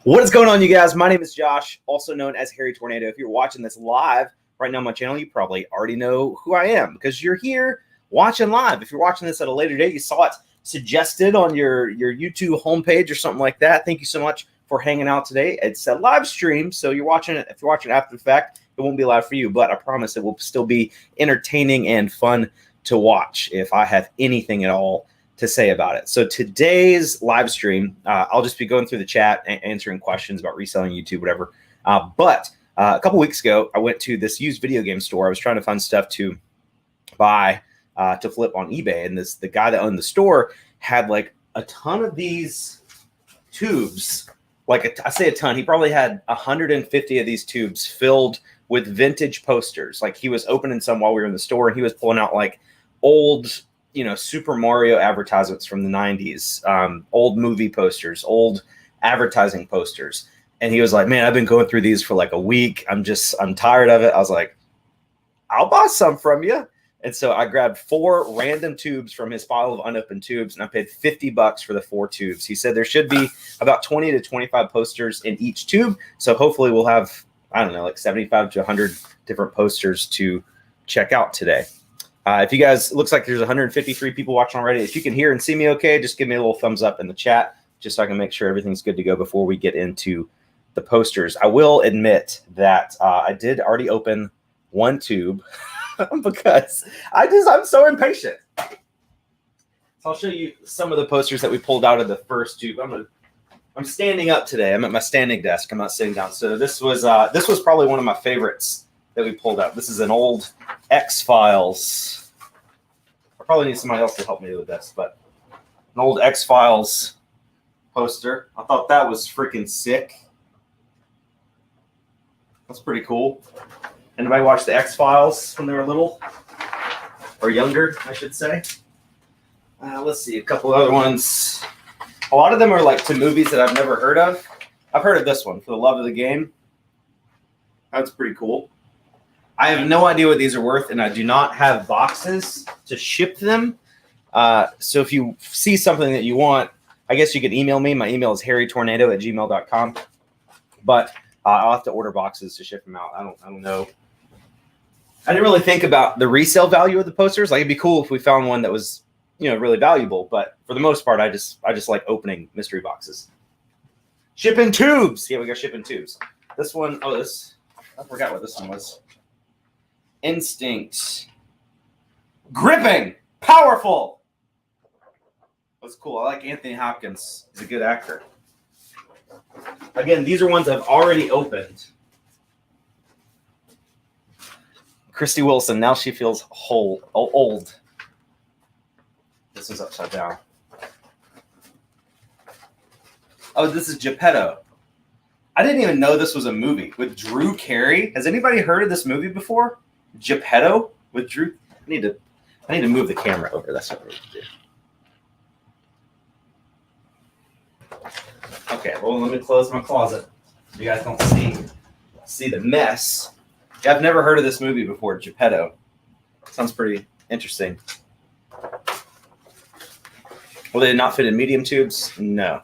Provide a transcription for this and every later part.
What is going on, you guys? My name is Josh, also known as Harry Tornado. If you're watching this live right now on my channel, you probably already know who I am because you're here watching live. If you're watching this at a later date, you saw it suggested on your YouTube homepage or something like that. Thank you so much for hanging out today. It's a live stream, so you're watching it. If you're watching after the fact, it won't be live for you, but I promise it will still be entertaining and fun to watch if I have anything at all to say about it. So today's live stream, I'll just be going through the chat and answering questions about reselling YouTube, whatever. But a couple weeks ago, I went to this used video game store. I was trying to find stuff to buy to flip on eBay, and the guy that owned the store had like a ton of these tubes. I say a ton. He probably had 150 of these tubes filled with vintage posters. Like, he was opening some while we were in the store, and he was pulling out like old, Super Mario advertisements from the 90s, old movie posters, old advertising posters. And he was like, man, I've been going through these for like a week. I'm tired of it. I was like, I'll buy some from you. And so I grabbed 4 random tubes from his pile of unopened tubes, and I paid $50 for the 4 tubes. He said there should be about 20 to 25 posters in each tube. So hopefully we'll have, I don't know, like 75 to 100 different posters to check out today. If you guys, it looks like there's 153 people watching already. If you can hear and see me okay, just give me a little thumbs up in the chat, just so I can make sure everything's good to go before we get into the posters. I will admit that I did already open one tube because I'm so impatient. So I'll show you some of the posters that we pulled out of the first tube. I'm standing up today. I'm at my standing desk. I'm not sitting down. So this was probably one of my favorites that we pulled out. This is an old X-Files. I probably need somebody else to help me with this, but an old X-Files poster. I thought that was freaking sick. That's pretty cool. Anybody watch the X-Files when they were little? Or younger, I should say. Let's see, a couple other ones. A lot of them are like to movies that I've never heard of. I've heard of this one, For the Love of the Game. That's pretty cool. I have no idea what these are worth, and I do not have boxes to ship them. So if you see something that you want, I guess you could email me. My email is harrytornado@gmail.com. But I'll have to order boxes to ship them out. I don't know. I didn't really think about the resale value of the posters. Like, it'd be cool if we found one that was, really valuable. But for the most part, I just like opening mystery boxes. Shipping tubes. Yeah, we got shipping tubes. This one, I forgot what this one was. Instinct. Gripping. Powerful. That's cool. I like Anthony Hopkins. He's a good actor. Again, these are ones I've already opened. Christy Wilson. Now she feels old. This is upside down. Oh, this is Geppetto. I didn't even know this was a movie with Drew Carey. Has anybody heard of this movie before? Geppetto with Drew. I need to move the camera over. That's what I need to do. Okay, well, let me close my closet so you guys don't see the mess. Yeah, I've never heard of this movie before, Geppetto. Sounds pretty interesting. Well, they did not fit in medium tubes? No,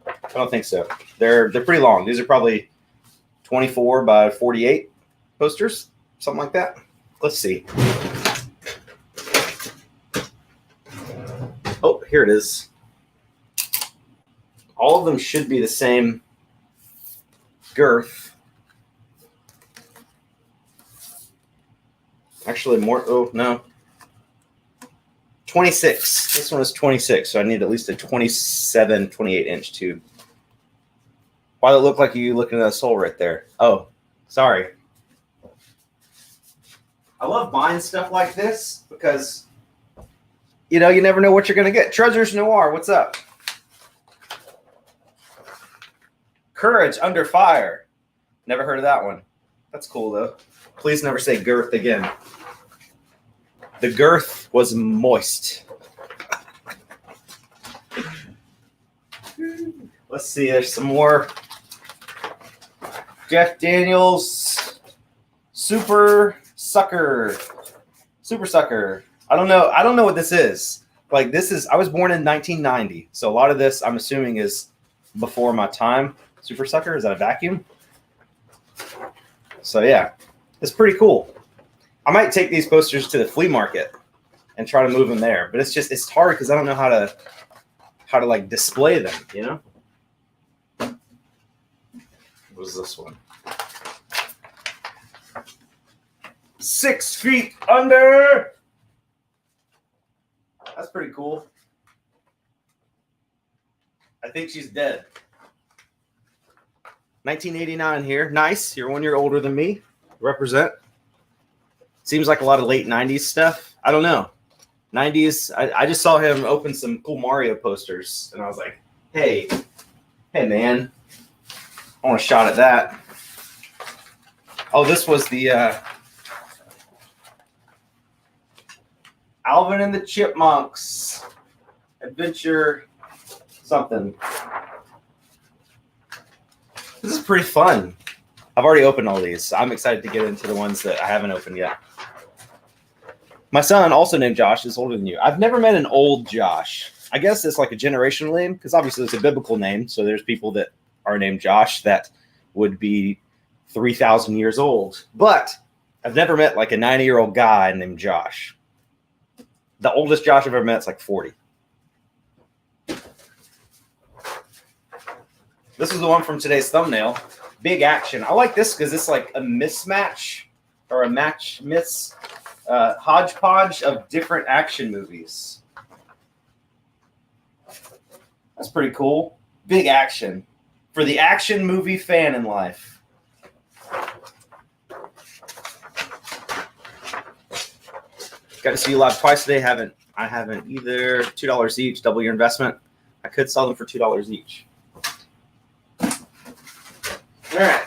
I don't think so. They're pretty long. These are probably 24 by 48 posters, something like that. Let's see. Oh, here it is. All of them should be the same girth. Actually, more. Oh, no. 26. This one is 26, so I need at least a 27, 28-inch tube. Why does it look like you looking at a soul right there? Oh, sorry. I love buying stuff like this because, you never know what you're going to get. Treasures Noir, what's up? Courage Under Fire. Never heard of that one. That's cool, though. Please never say girth again. The girth was moist. Let's see. There's some more. Jeff Daniels. Super Sucker. I don't know what this is. Like this is, I was born in 1990, so a lot of this I'm assuming is before my time. Super Sucker, is that a vacuum? So yeah, it's pretty cool. I might take these posters to the flea market and try to move them there, but it's hard because I don't know how to like display them, you know? What is this one? 6 feet under. That's pretty cool. I think she's dead. 1989 here. Nice. You're 1 year older than me. Represent. Seems like a lot of late 90s stuff. I don't know. 90s. I just saw him open some cool Mario posters, and I was like, hey man, I want a shot at that. Oh, this was the Alvin and the Chipmunks Adventure something. This is pretty fun. I've already opened all these. I'm excited to get into the ones that I haven't opened yet. My son, also named Josh, is older than you. I've never met an old Josh. I guess it's like a generational name because obviously it's a biblical name. So there's people that are named Josh that would be 3,000 years old. But I've never met like a 90-year-old guy named Josh. The oldest Josh I've ever met is like 40. This is the one from today's thumbnail. Big action. I like this because it's like a mismatch or a miss hodgepodge of different action movies. That's pretty cool. Big action. For the action movie fan in life. Got to see you live twice today. I haven't either. $2 each, double your investment. I could sell them for $2 each. All right.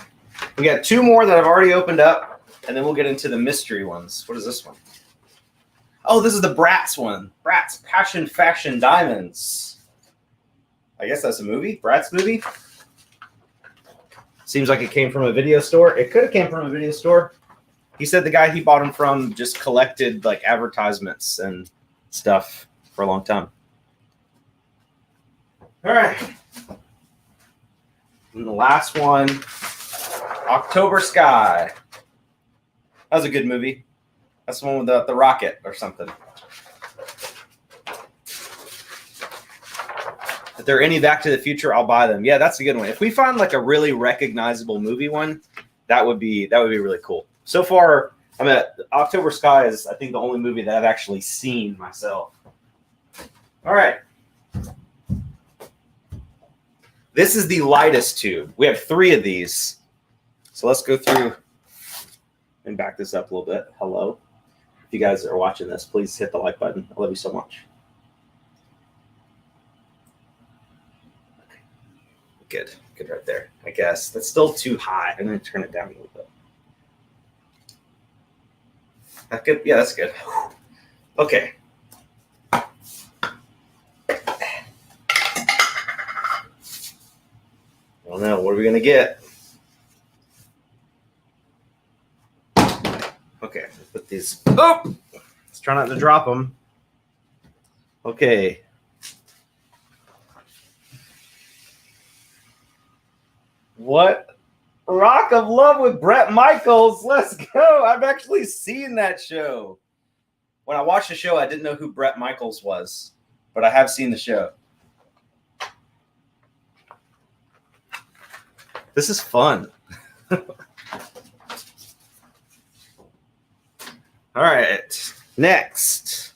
We got 2 more that I've already opened up, and then we'll get into the mystery ones. What is this one? Oh, this is the Bratz one. Bratz Passion Fashion Diamonds. I guess that's a movie. Bratz movie. Seems like it came from a video store. It could have came from a video store. He said the guy he bought them from just collected like advertisements and stuff for a long time. All right. And the last one, October Sky. That was a good movie. That's the one with the rocket or something. If there are any Back to the Future, I'll buy them. Yeah, that's a good one. If we find like a really recognizable movie one, that would be really cool. So far, I mean, October Sky is, I think, the only movie that I've actually seen myself. All right. This is the lightest tube. We have 3 of these. So let's go through and back this up a little bit. Hello. If you guys are watching this, please hit the like button. I love you so much. Good. Good right there. I guess. That's still too high. I'm going to turn it down a little bit. That good? Yeah, that's good. Okay. I don't know. What are we going to get? Okay. Let's put these. Oh! Let's try not to drop them. Okay. What? Rock of Love with Bret Michaels. Let's go. I've actually seen that show. When I watched the show, I didn't know who Bret Michaels was, but I have seen the show. This is fun. All right. Next.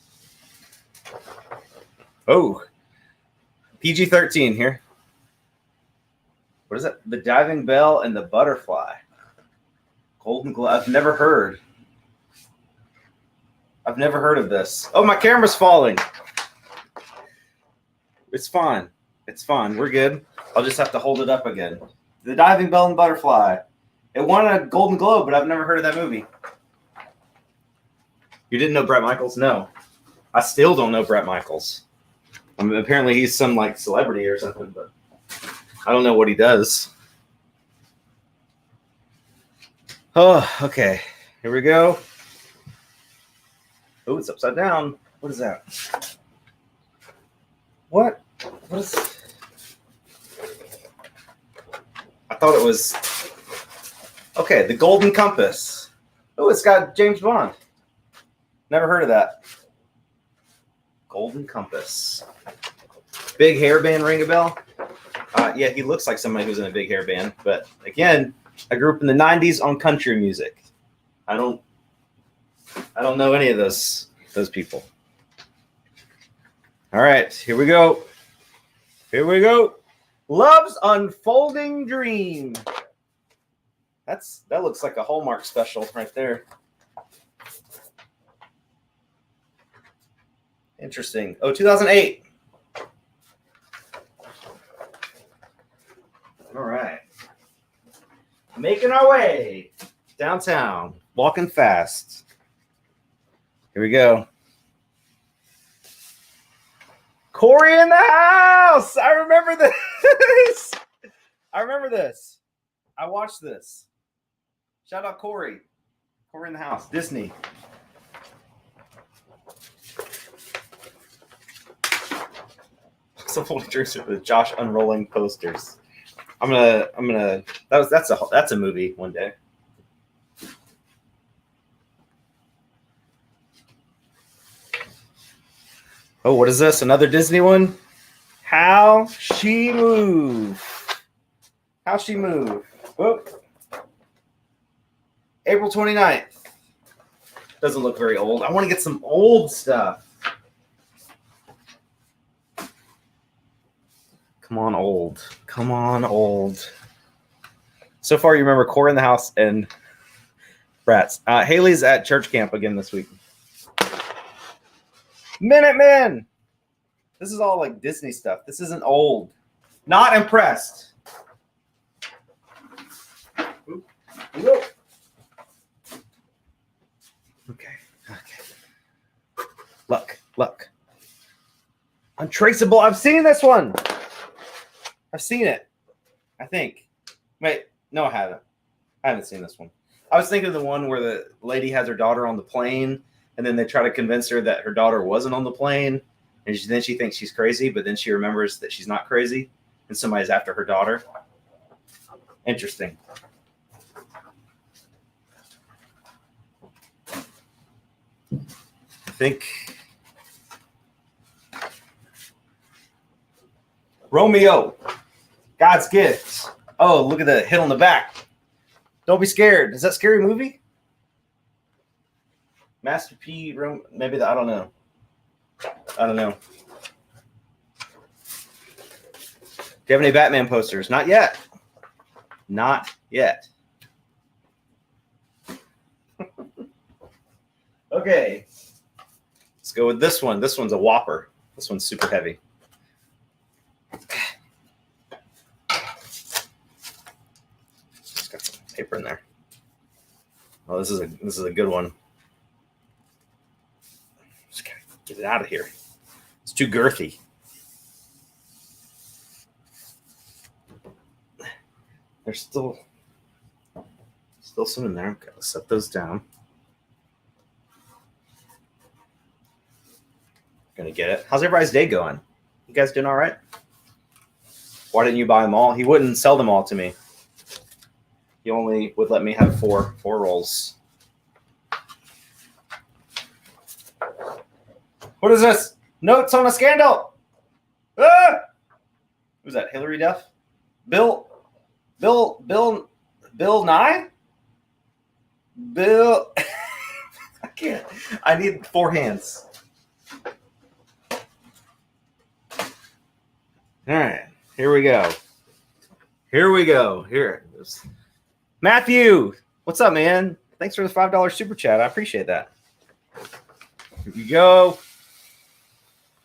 Oh. PG-13 here. What is it? The Diving Bell and the Butterfly. Golden Glow. I've never heard of this. Oh, my camera's falling. It's fine. It's fine. We're good. I'll just have to hold it up again. The Diving Bell and Butterfly. It won a Golden Globe, but I've never heard of that movie. You didn't know Bret Michaels? No. I still don't know Bret Michaels. I mean, apparently he's some like celebrity or something, but I don't know what he does. Oh, okay. Here we go. Oh, it's upside down. What is that? What? What is? I thought it was. Okay, the Golden Compass. Oh, it's got James Bond. Never heard of that. Golden Compass. Big hairband, ring a bell? Yeah, he looks like somebody who's in a big hairband. But again, I grew up in the '90s on country music. I don't know any of those people. All right, here we go. Here we go. Love's Unfolding Dream. That looks like a Hallmark special right there. Interesting. Oh, 2008. All right. Making our way downtown, walking fast. Here we go. Corey in the house. I remember this. I remember this. I watched this. Shout out Corey. Corey in the house. Disney. Some folding drinks with Josh unrolling posters. I'm gonna. That's a movie one day. Oh, what is this? Another Disney one? How She Move. How She Move. Whoop. April 29th. Doesn't look very old. I want to get some old stuff. Come on, old. Come on, old. So far, you remember Core in the House and Bratz. Haley's at church camp again this week. Minutemen. This is all like Disney stuff. This isn't old. Not impressed. Oop. Oop. Okay. Look. Untraceable. I've seen this one. I've seen it. I think. Wait, no, I haven't. I haven't seen this one. I was thinking of the one where the lady has her daughter on the plane, and then they try to convince her that her daughter wasn't on the plane, and then she thinks she's crazy, but then she remembers that she's not crazy, and somebody's after her daughter. Interesting. I think Romeo, God's Gift. Oh, look at the hit on the back. Don't be scared. Is that a scary movie? Master P. Maybe I don't know. I don't know. Do you have any Batman posters? Not yet. Not yet. Okay. Let's go with this one. This one's a whopper. This one's super heavy. Just got some paper in there. Oh, this is a good one. Just gotta get it out of here. It's too girthy. There's still some in there. Okay, let's set those down. Gonna get it. How's everybody's day going? You guys doing all right? Why didn't you buy them all? He wouldn't sell them all to me. He only would let me have four rolls. What is this? Notes on a scandal. Ah! Who's that? Hillary Duff? Bill Nye? Bill. I can't. I need four hands. All right. Here we go. Here it is. Matthew, what's up, man? Thanks for the $5 super chat. I appreciate that. Here you go.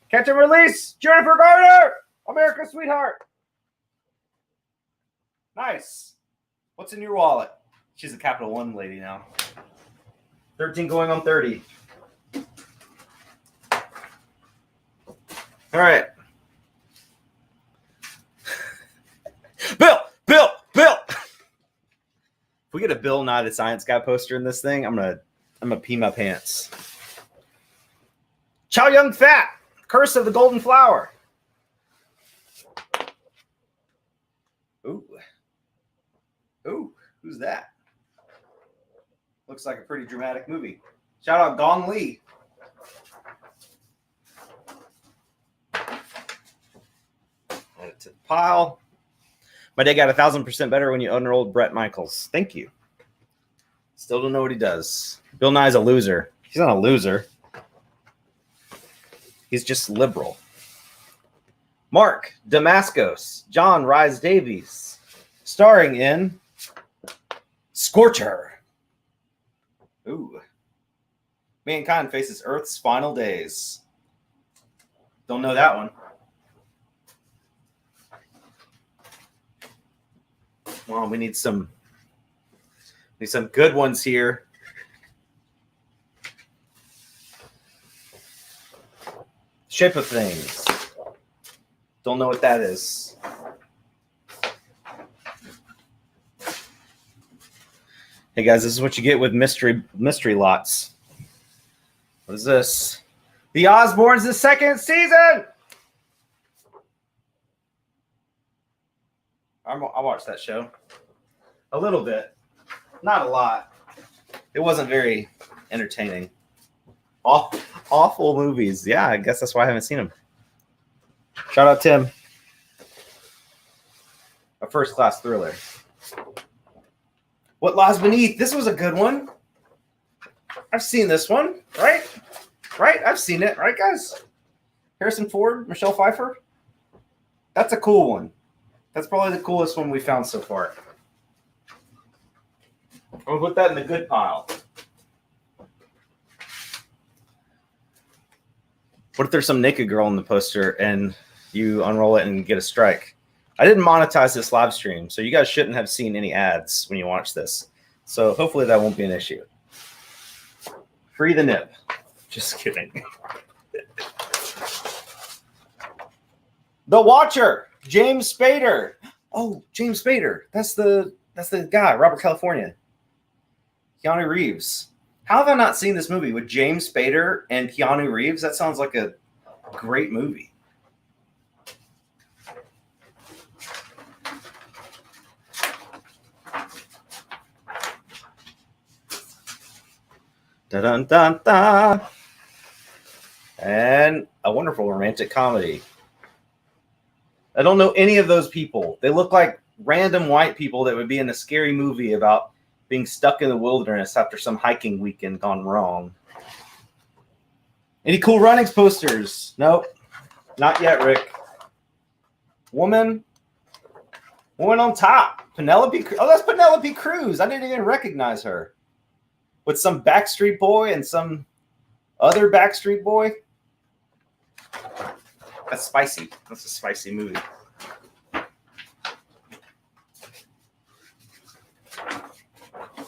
Catch and release. Jennifer Garner, America's sweetheart. Nice. What's in your wallet? She's a Capital One lady now. 13 going on 30. All right. Bill. If we get a Bill Nye the Science Guy poster in this thing, I'm gonna pee my pants. Chow Yun Fat, Curse of the Golden Flower. Ooh. Ooh, who's that? Looks like a pretty dramatic movie. Shout out Gong Li. Add it to the pile. My day got 1,000% better when you unrolled Bret Michaels. Thank you. Still don't know what he does. Bill Nye's a loser. He's not a loser. He's just liberal. Mark Damascus, John Rhys Davies, starring in Scorcher. Ooh. Mankind faces Earth's final days. Don't know that one. Well, we need some good ones here. Shape of Things. Don't know what that is. Hey guys, this is what you get with mystery lots. What is this? The Osbournes, the second season. I watched that show. A little bit. Not a lot. It wasn't very entertaining. Awful movies. Yeah, I guess that's why I haven't seen them. Shout out Tim. A first-class thriller. What Lies Beneath? This was a good one. I've seen this one, right? Right? I've seen it, right, guys? Harrison Ford, Michelle Pfeiffer. That's a cool one. That's probably the coolest one we found so far. I'll put that in the good pile. What if there's some naked girl in the poster and you unroll it and get a strike? I didn't monetize this live stream, so you guys shouldn't have seen any ads when you watch this. So hopefully that won't be an issue. Free the nip. Just kidding. The Watcher, James Spader. Oh, James Spader. That's the guy, Robert California. Keanu Reeves. How have I not seen this movie with James Spader and Keanu Reeves? That sounds like a great movie. Dun dun dun. And a wonderful romantic comedy. I don't know any of those people. They look like random white people that would be in a scary movie about being stuck in the wilderness after some hiking weekend gone wrong. Any Cool Runnings posters? Nope. Not yet, Rick. Woman on top. Penelope. Oh, that's Penelope Cruz. I didn't even recognize her. With some Backstreet Boy and some other Backstreet Boy. That's spicy. That's a spicy movie.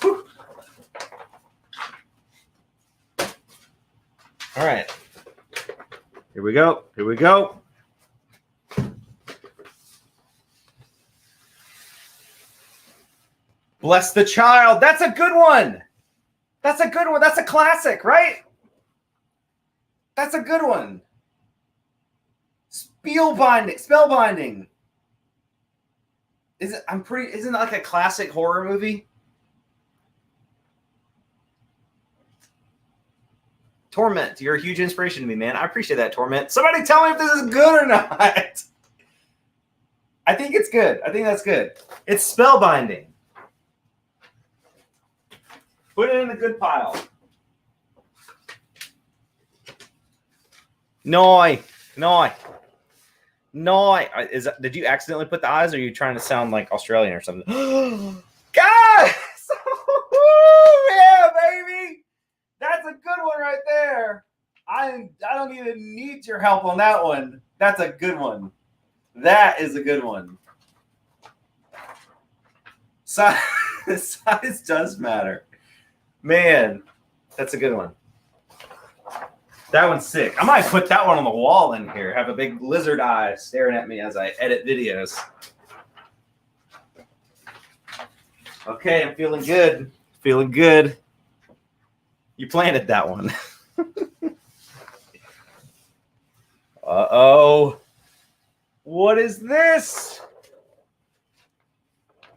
Whew. All right. Here we go. Here we go. Bless the Child. That's a good one. That's a good one. That's a classic, right? That's a good one. Spellbinding. Isn't it like a classic horror movie? Torment, you're a huge inspiration to me, man. I appreciate that, Torment. Somebody tell me if this is good or not. I think it's good. I think that's good. It's spellbinding. Put it in the good pile. No. Did you accidentally put the eyes, or are you trying to sound like Australian or something? Guys! Yeah, baby! That's a good one right there. I don't even need your help on that one. That's a good one. That is a good one. Size does matter. Man, that's a good one. That one's sick. I might put that one on the wall in here. Have a big lizard eye staring at me as I edit videos. Okay, I'm feeling good. Feeling good. You planted that one. Uh-oh. What is this?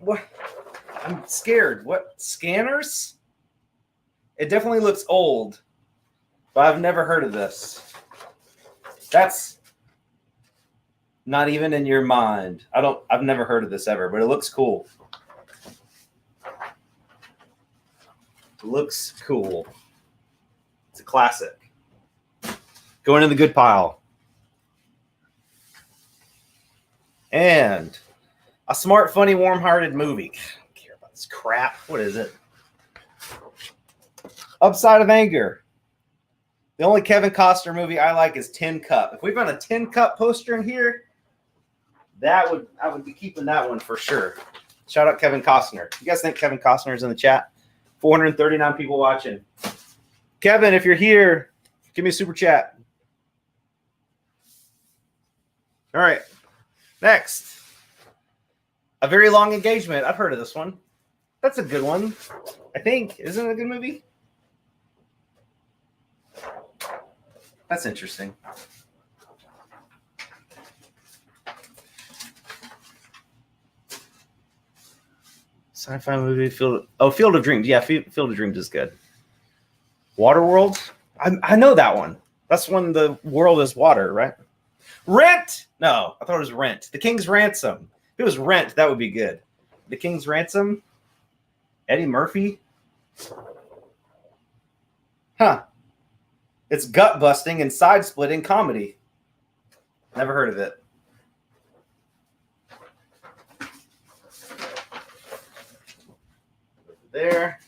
What? I'm scared. What? Scanners? It definitely looks old, but I've never heard of this. That's not even in your mind. I've never heard of this ever, but it looks cool. It looks cool. It's a classic. Going in the good pile. And a smart, funny, warm-hearted movie. I don't care about this crap. What is it? Upside of Anger. The only Kevin Costner movie I like is Tin Cup. If we found a Tin Cup poster in here, I would be keeping that one for sure. Shout out Kevin Costner. You guys think Kevin Costner is in the chat? 439 people watching. Kevin, if you're here, give me a super chat. All right. Next. A Very Long Engagement. I've heard of this one. That's a good one. I think. Isn't it a good movie? That's interesting. Sci-fi movie. Field of Dreams. Yeah, Field of Dreams is good. Waterworld. I know that one. That's when the world is water, right? Rent. No, I thought it was Rent. The King's Ransom. If it was Rent, that would be good. The King's Ransom. Eddie Murphy. Huh. It's gut-busting and side-splitting comedy. Never heard of it. There.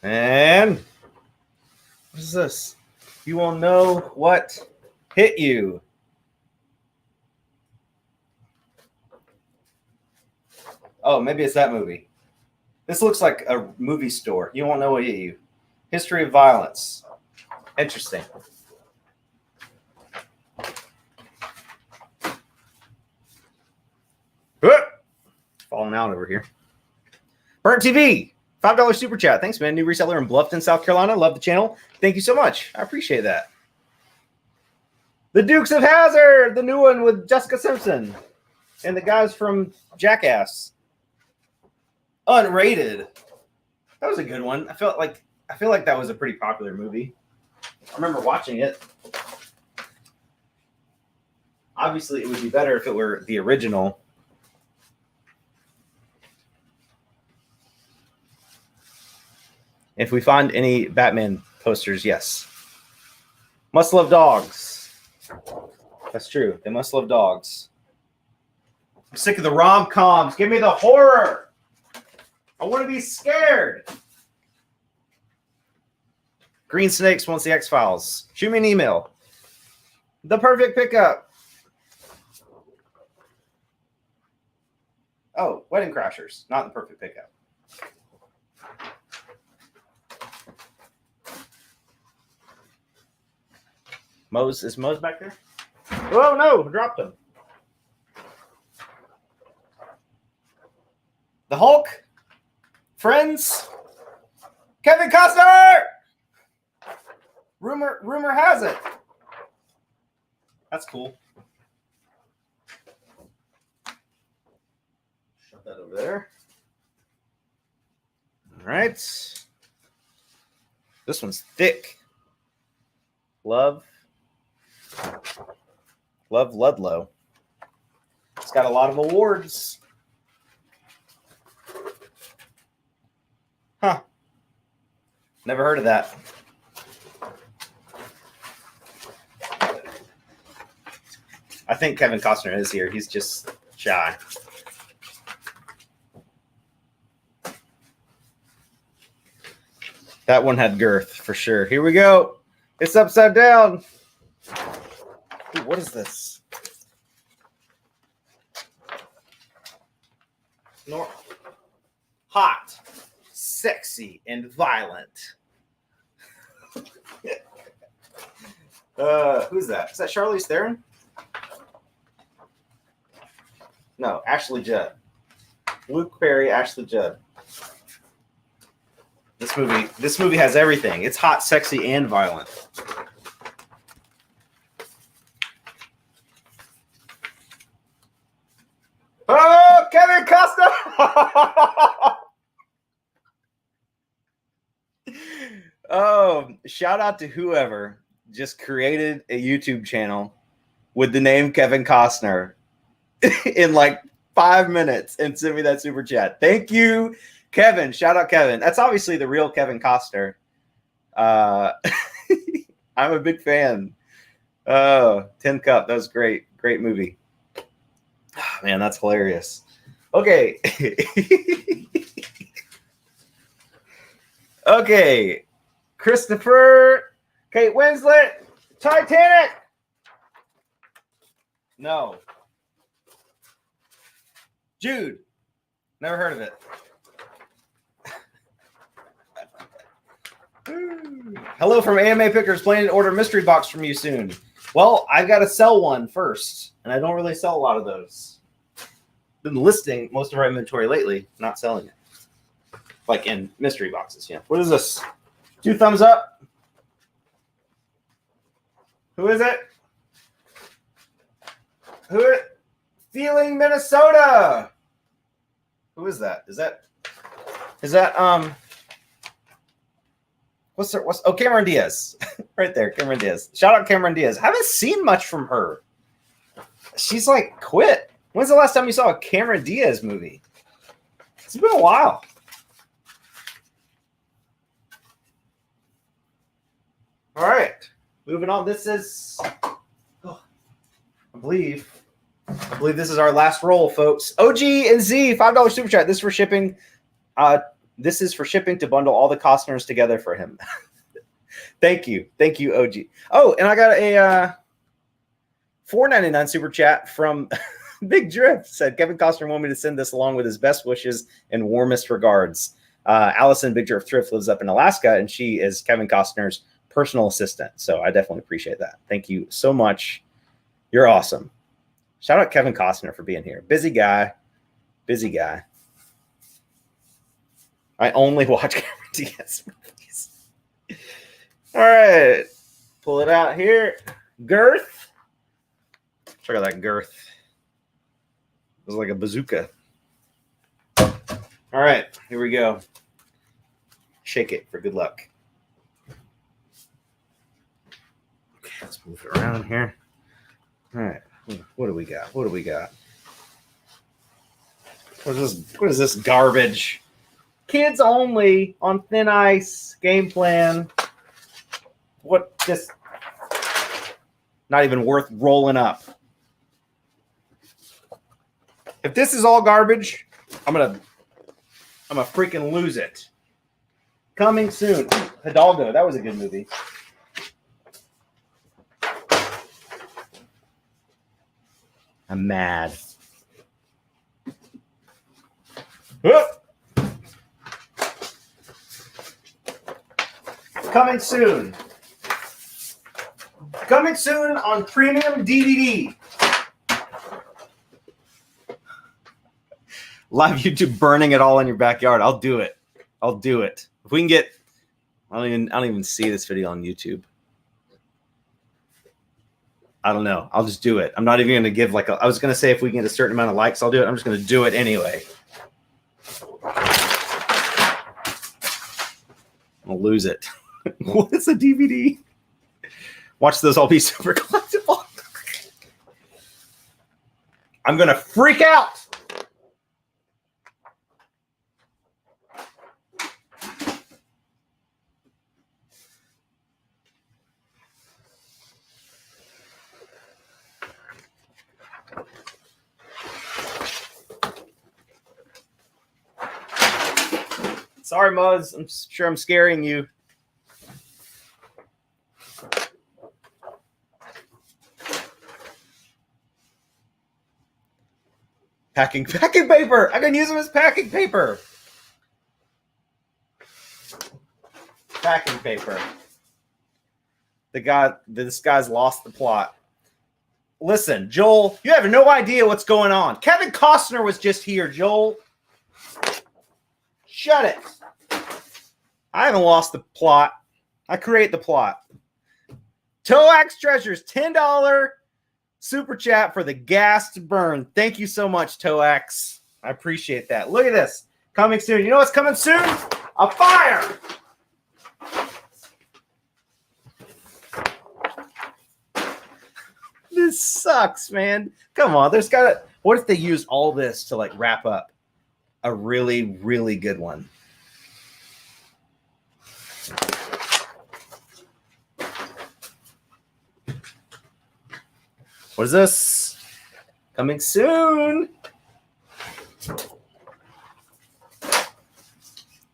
And what is this? You will know what hit you. Oh, maybe it's that movie. This looks like a movie store. You won't know what hit you. History of Violence. Interesting. Falling out over here. Burnt TV. $5 super chat. Thanks, man. New reseller in Bluffton, South Carolina. Love the channel. Thank you so much. I appreciate that. The Dukes of Hazzard. The new one with Jessica Simpson. And the guys from Jackass. Unrated. That was a good one. I feel like that was a pretty popular movie. I remember watching it. Obviously, it would be better if it were the original. If we find any Batman posters, yes. Must love dogs. That's true. They must love dogs. I'm sick of the rom-coms. Give me the horror. I want to be scared. Green Snakes wants the X-Files. Shoot me an email. The Perfect Pickup. Oh, Wedding Crashers. Not The Perfect Pickup. Is Mose back there? Oh, no. I dropped him. The Hulk. Friends. Kevin Costner. Rumor has it. That's cool. Shut that over there. All right. This one's thick. Love Ludlow. It's got a lot of awards. Huh. Never heard of that. I think Kevin Costner is here. He's just shy. That one had girth for sure. Here we go. It's upside down. Ooh, what is this? Hot, sexy, and violent. Who's that? Is that Charlize Theron? No, Ashley Judd. Luke Perry, Ashley Judd. This movie has everything. It's hot, sexy, and violent. Oh, shout out to whoever just created a YouTube channel with the name Kevin Costner in like 5 minutes and sent me that super chat. Thank you, Kevin. Shout out, Kevin. That's obviously the real Kevin Costner. I'm a big fan. Oh, Tin Cup. That was great. Great movie. Oh, man, that's hilarious. Okay. Okay. Christopher. Kate Winslet. Titanic. No. Jude. Never heard of it. Hello from AMA Pickers. Planning to order a mystery box from you soon. Well, I've got to sell one first, and I don't really sell a lot of those. Been listing most of our inventory lately, not selling it. Like in mystery boxes, yeah. What is this? 2 thumbs up. Who is it? Feeling Minnesota. Who is that? Is that Cameron Diaz. Right there, Cameron Diaz. Shout out Cameron Diaz. Haven't seen much from her. She's like quit. When's the last time you saw a Cameron Diaz movie? It's been a while. All right, moving on. This is, I believe this is our last roll, folks. OG and Z, $5 super chat. This is for shipping. This is for shipping to bundle all the Costners together for him. Thank you, OG. Oh, and I got a $4.99 super chat from Big Drift. Said Kevin Costner wanted me to send this along with his best wishes and warmest regards. Allison Big Drift Thrift lives up in Alaska, and she is Kevin Costner's personal assistant. So I definitely appreciate that. Thank you so much. You're awesome. Shout out Kevin Costner for being here. Busy guy. I only watch Cameron Diaz movies. All right. Pull it out here. Girth. Check out that girth. It was like a bazooka. All right. Here we go. Shake it for good luck. Okay, let's move it around here. All right. What do we got? What is this garbage? Kids only on thin ice game plan. What, just not even worth rolling up. If this is all garbage, I'm gonna freaking lose it. Coming soon. Hidalgo, that was a good movie. I'm mad. Whoop. Coming soon. Coming soon on premium DVD. Live YouTube burning it all in your backyard. I'll do it. If we can get, I don't even see this video on YouTube. I don't know. I'll just do it. I'm not even going to give I was going to say if we can get a certain amount of likes, I'll do it. I'm just going to do it anyway. I'm going to lose it. What is a DVD? Watch those all be super collectible. I'm going to freak out. Sorry, Muzz. I'm sure I'm scaring you. Packing paper. I can use them as packing paper. Packing paper. This guy's lost the plot. Listen, Joel, you have no idea what's going on. Kevin Costner was just here, Joel. Shut it. I haven't lost the plot. I create the plot. Toax Treasures, $10 super chat for the gas to burn. Thank you so much, Toax. I appreciate that. Look at this. Coming soon. You know what's coming soon? A fire. This sucks, man. Come on. There's got to. What if they use all this to like wrap up a really, really good one? What is this? Coming soon.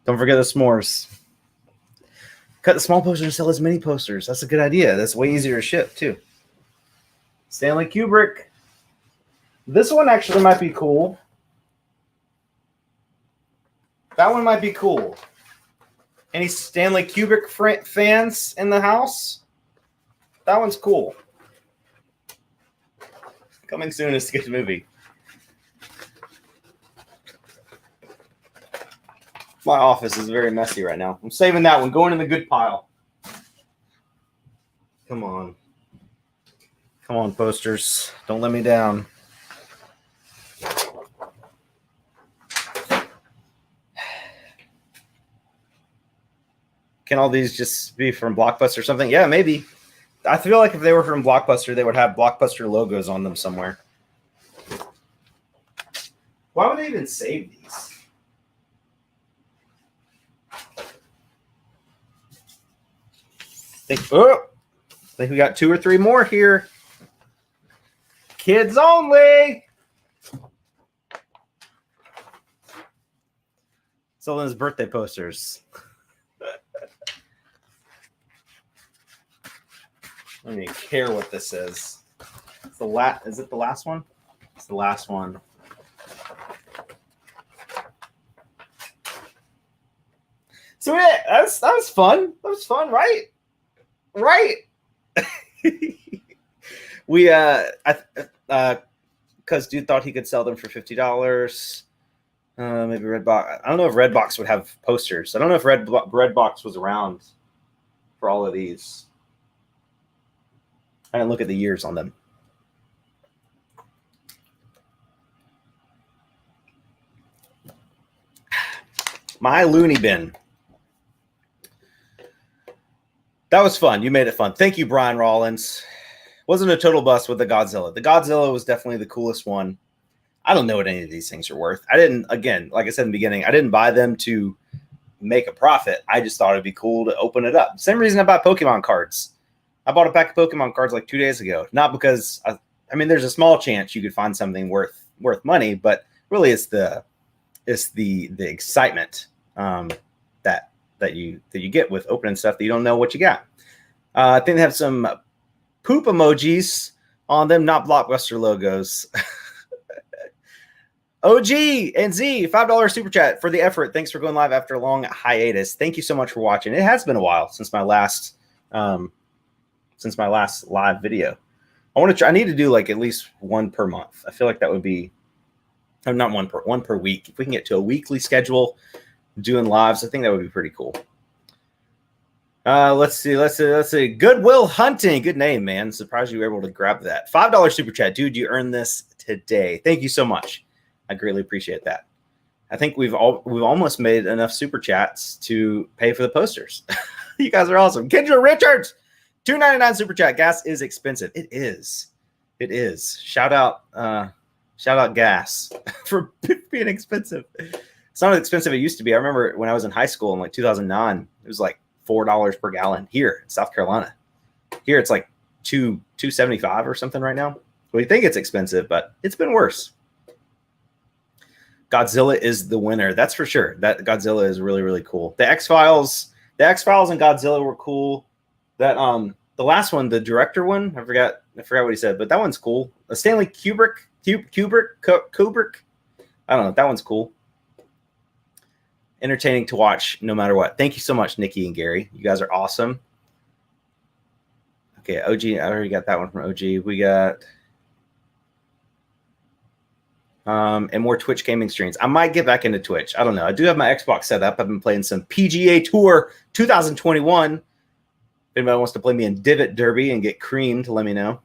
Don't forget the s'mores. Cut the small posters and sell as many posters. That's a good idea. That's way easier to ship, too. Stanley Kubrick. This one actually might be cool. That one might be cool. Any Stanley Kubrick fans in the house? That one's cool. Coming soon is a good movie. My office is very messy right now. I'm saving that one. Going in the good pile. Come on. Come on, posters. Don't let me down. Can all these just be from Blockbuster or something? Yeah, maybe. I feel like if they were from Blockbuster, they would have Blockbuster logos on them somewhere. Why would they even save these? I think we got 2 or 3 more here. Kids only. Sullivan's birthday posters. I don't even care what this is. It's the is it the last one? It's the last one. So yeah, that was fun. That was fun, right? Right. We because dude thought he could sell them for $50. Maybe Redbox. I don't know if Redbox would have posters. I don't know if Redbox was around for all of these. I didn't look at the years on them. My loony bin. That was fun. You made it fun. Thank you, Brian Rollins. Wasn't a total bust with the Godzilla. The Godzilla was definitely the coolest one. I don't know what any of these things are worth. I didn't, again, like I said in the beginning, I didn't buy them to make a profit. I just thought it'd be cool to open it up. Same reason I bought Pokemon cards. I bought a pack of Pokemon cards like 2 days ago. Not because, I mean, there's a small chance you could find something worth money, but really it's the excitement that you get with opening stuff that you don't know what you got. I think they have some poop emojis on them, not Blockbuster logos. OG and Z, $5 super chat for the effort. Thanks for going live after a long hiatus. Thank you so much for watching. It has been a while since my last live video. I need to do like at least one per month. I feel like that would be not one per week. If we can get to a weekly schedule doing lives, I think that would be pretty cool. Let's see. Goodwill Hunting. Good name, man. Surprised you were able to grab that. $5 super chat. Dude, you earned this today. Thank you so much. I greatly appreciate that. I think we've almost made enough super chats to pay for the posters. You guys are awesome. Kendra Richards, $2.99 super chat. Gas is expensive. It is. Shout out gas for being expensive. It's not as expensive as it used to be. I remember when I was in high school in like 2009, it was like $4 per gallon here in South Carolina. Here it's like $2.75 or something right now. We think it's expensive, but it's been worse. Godzilla is the winner. That's for sure. That Godzilla is really, really cool. The X-Files and Godzilla were cool. That the last one, the director one, I forgot what he said, but that one's cool. Stanley Kubrick. I don't know. That one's cool. Entertaining to watch no matter what. Thank you so much, Nikki and Gary. You guys are awesome. Okay, OG. I already got that one from OG. We got and more Twitch gaming streams. I might get back into Twitch. I don't know. I do have my Xbox set up. I've been playing some PGA Tour 2021. If anybody wants to play me in Divot Derby and get creamed, let me know.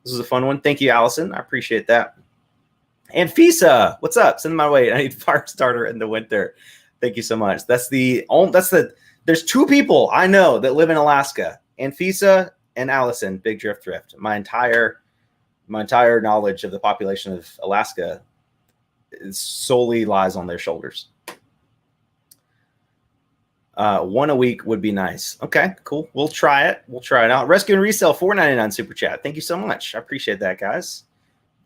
This is a fun one. Thank you, Allison. I appreciate that. And Fisa, what's up? Send them my way. I need fire starter in the winter. Thank you so much. There's two people I know that live in Alaska, Anfisa and Allison, Big Drift Thrift. My entire knowledge of the population of Alaska solely lies on their shoulders. One a week would be nice. Okay, cool. We'll try it. We'll try it out. Rescue and Resell, $4.99 super chat. Thank you so much. I appreciate that, guys.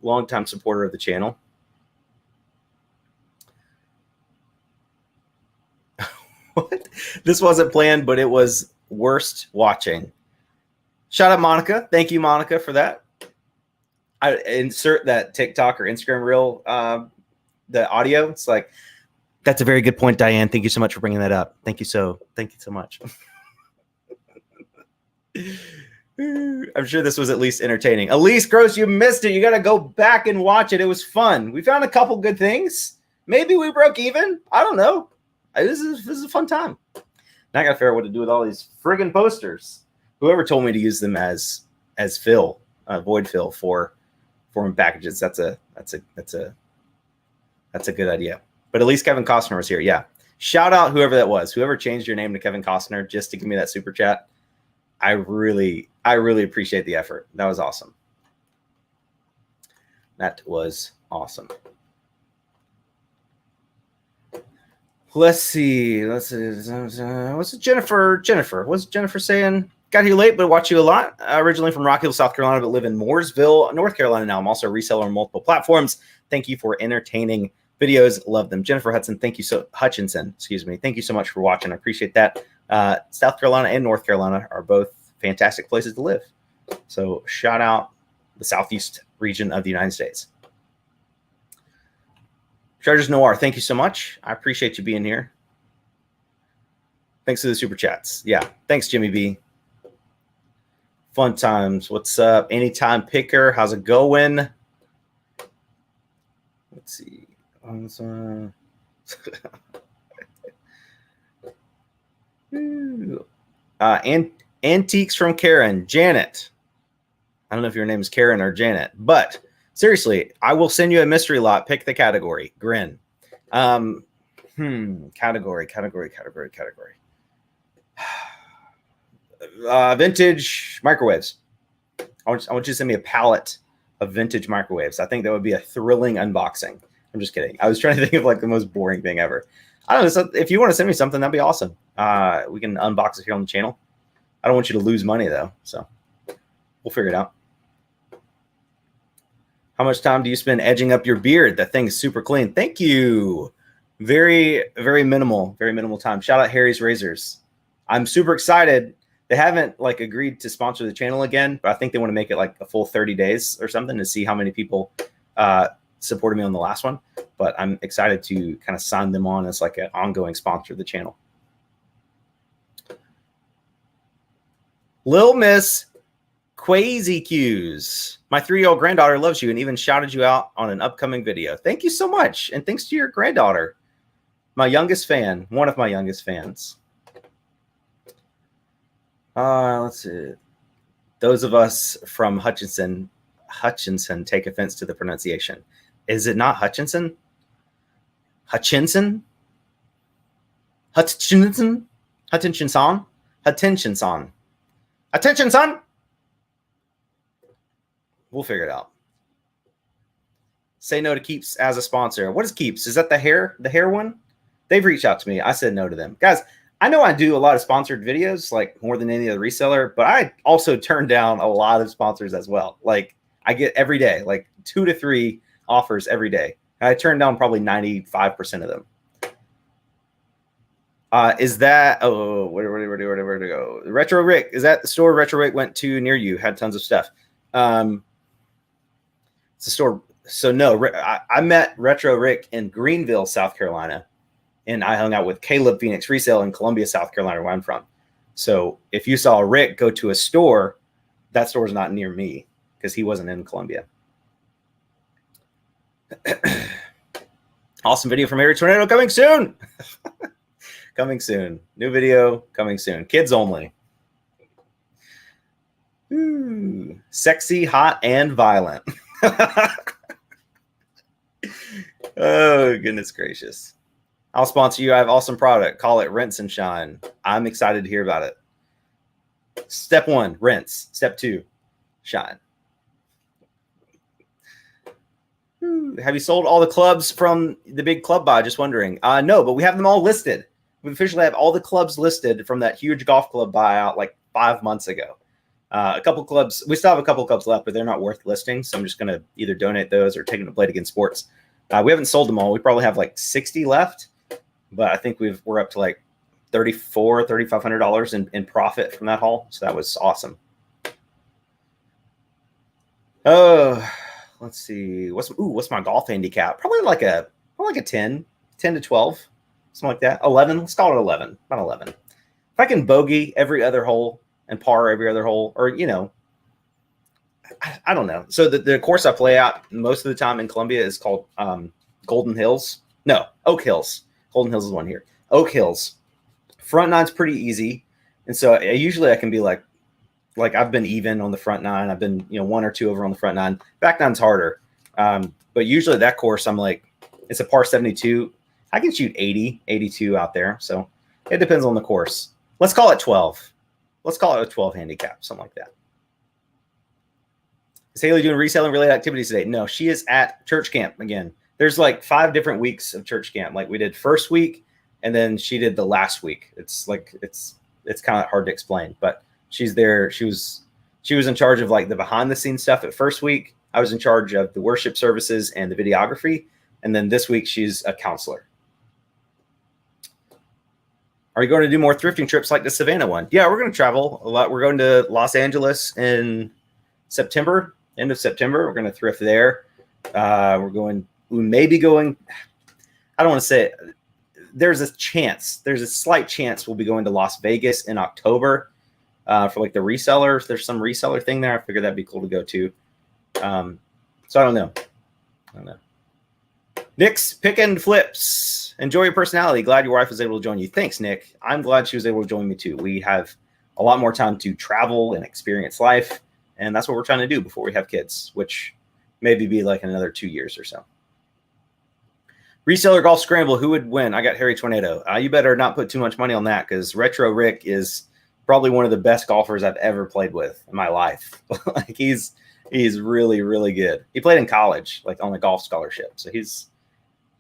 Longtime supporter of the channel. What? This wasn't planned, but it was worst watching. Shout out Monica. Thank you, Monica, for that. I insert that TikTok or Instagram reel, the audio. It's like, that's a very good point, Diane. Thank you so much for bringing that up. Thank you so much. I'm sure this was at least entertaining. Elise Gross, you missed it. You got to go back and watch it. It was fun. We found a couple good things. Maybe we broke even. I don't know. This is a fun time. Now I got to figure out what to do with all these friggin' posters. Whoever told me to use them as fill, void fill for packages. That's a good idea. But at least Kevin Costner was here. Yeah. Shout out whoever that was. Whoever changed your name to Kevin Costner just to give me that super chat. I really appreciate the effort. That was awesome. That was awesome. Let's see. What's Jennifer? What's Jennifer saying? Got here late, but watch you a lot. Originally from Rock Hill, South Carolina, but live in Mooresville, North Carolina now. I'm also a reseller on multiple platforms. Thank you for entertaining videos. Love them. Jennifer Hutchinson, thank you so much for watching. I appreciate that. South Carolina and North Carolina are both fantastic places to live. So shout out the Southeast region of the United States. Treasures Noir, thank you so much. I appreciate you being here. Thanks for the super chats. Yeah, thanks, Jimmy B. Fun times. What's up? Anytime Picker, how's it going? Let's see. Antiques from Karen. Janet. I don't know if your name is Karen or Janet, but seriously, I will send you a mystery lot. Pick the category. Grin. Category. Vintage microwaves. I want you to send me a palette of vintage microwaves. I think that would be a thrilling unboxing. I'm just kidding. I was trying to think of like the most boring thing ever. I don't know. So if you want to send me something, that'd be awesome. We can unbox it here on the channel. I don't want you to lose money though, so we'll figure it out. How much time do you spend edging up your beard? That thing is super clean. Thank you. Very, very minimal time. Shout out Harry's Razors. I'm super excited. They haven't like agreed to sponsor the channel again, but I think they want to make it like a full 30 days or something to see how many people supported me on the last one. But I'm excited to kind of sign them on as like an ongoing sponsor of the channel. Lil Miss Quasi Q's. My 3-year-old granddaughter loves you and even shouted you out on an upcoming video. Thank you so much. And thanks to your granddaughter. My youngest fan. One of my youngest fans. Let's see. Those of us from Hutchinson take offense to the pronunciation. Is it not Hutchinson? Hutchinson? Hutchinson? Hutchinson? Hutchinson. Attention, son. We'll figure it out. Say no to Keeps as a sponsor. What is Keeps? Is that the hair one? They've reached out to me. I said no to them. Guys, I know I do a lot of sponsored videos, like more than any other reseller, but I also turn down a lot of sponsors as well. Like I get every day, like 2 to 3 offers every day. And I turn down probably 95% of them. Is that where to go? Retro Rick, is that the store Retro Rick went to near you? Had tons of stuff. It's a store. So no, I met Retro Rick in Greenville, South Carolina, and I hung out with Caleb Phoenix Resale in Columbia, South Carolina, where I'm from. So if you saw Rick go to a store, that store is not near me because he wasn't in Columbia. Awesome video from Harry Tornado coming soon. Coming soon. New video coming soon. Kids only. Ooh, sexy, hot, and violent. Oh, goodness gracious. I'll sponsor you. I have awesome product. Call it Rinse and Shine. I'm excited to hear about it. Step 1, rinse. Step 2, shine. Have you sold all the clubs from the big club buy? Just wondering. No, but we have them all listed. We officially have all the clubs listed from that huge golf club buyout like 5 months ago. A couple clubs, we still have a couple clubs left, but they're not worth listing. So I'm just going to either donate those or take them to Blade Against Sports. We haven't sold them all. We probably have like 60 left, but I think we're up to like $3,500 in profit from that haul. So that was awesome. Oh, let's see. What's my golf handicap? Probably like a 10 to 12, something like that. 11. Let's call it 11. About 11. If I can bogey every other hole and par every other hole, or I don't know. So the course I play out most of the time in Columbia is called Golden Hills. No, Oak Hills. Golden Hills is one here. Oak Hills. Front nine's pretty easy, and so usually I can be like I've been even on the front nine. I've been 1 or 2 over on the front nine. Back nine's harder, but usually that course I'm like, it's a par 72. I can shoot 80, 82 out there. So it depends on the course. Let's call it 12. Let's call it a 12 handicap, something like that. Is Haley doing reselling related activities today? No, she is at church camp again. There's like 5 different weeks of church camp. Like we did first week, and then she did the last week. It's kind of hard to explain, but she's there. She was in charge of like the behind the scenes stuff at first week. I was in charge of the worship services and the videography. And then this week she's a counselor. Are you going to do more thrifting trips like the Savannah one? Yeah, we're going to travel a lot. We're going to Los Angeles in September, end of September. We're going to thrift there. We may be going, I don't want to say it. There's a slight chance we'll be going to Las Vegas in October for like the resellers. There's some reseller thing there. I figured that'd be cool to go to. So I don't know. Nick's Pick and Flips. Enjoy your personality. Glad your wife was able to join you. Thanks, Nick. I'm glad she was able to join me too. We have a lot more time to travel and experience life. And that's what we're trying to do before we have kids, which maybe be like in another 2 years or so. Reseller golf scramble. Who would win? I got Harry Tornado. You better not put too much money on that, because Retro Rick is probably one of the best golfers I've ever played with in my life. Like he's really, really good. He played in college, like on a golf scholarship. So he's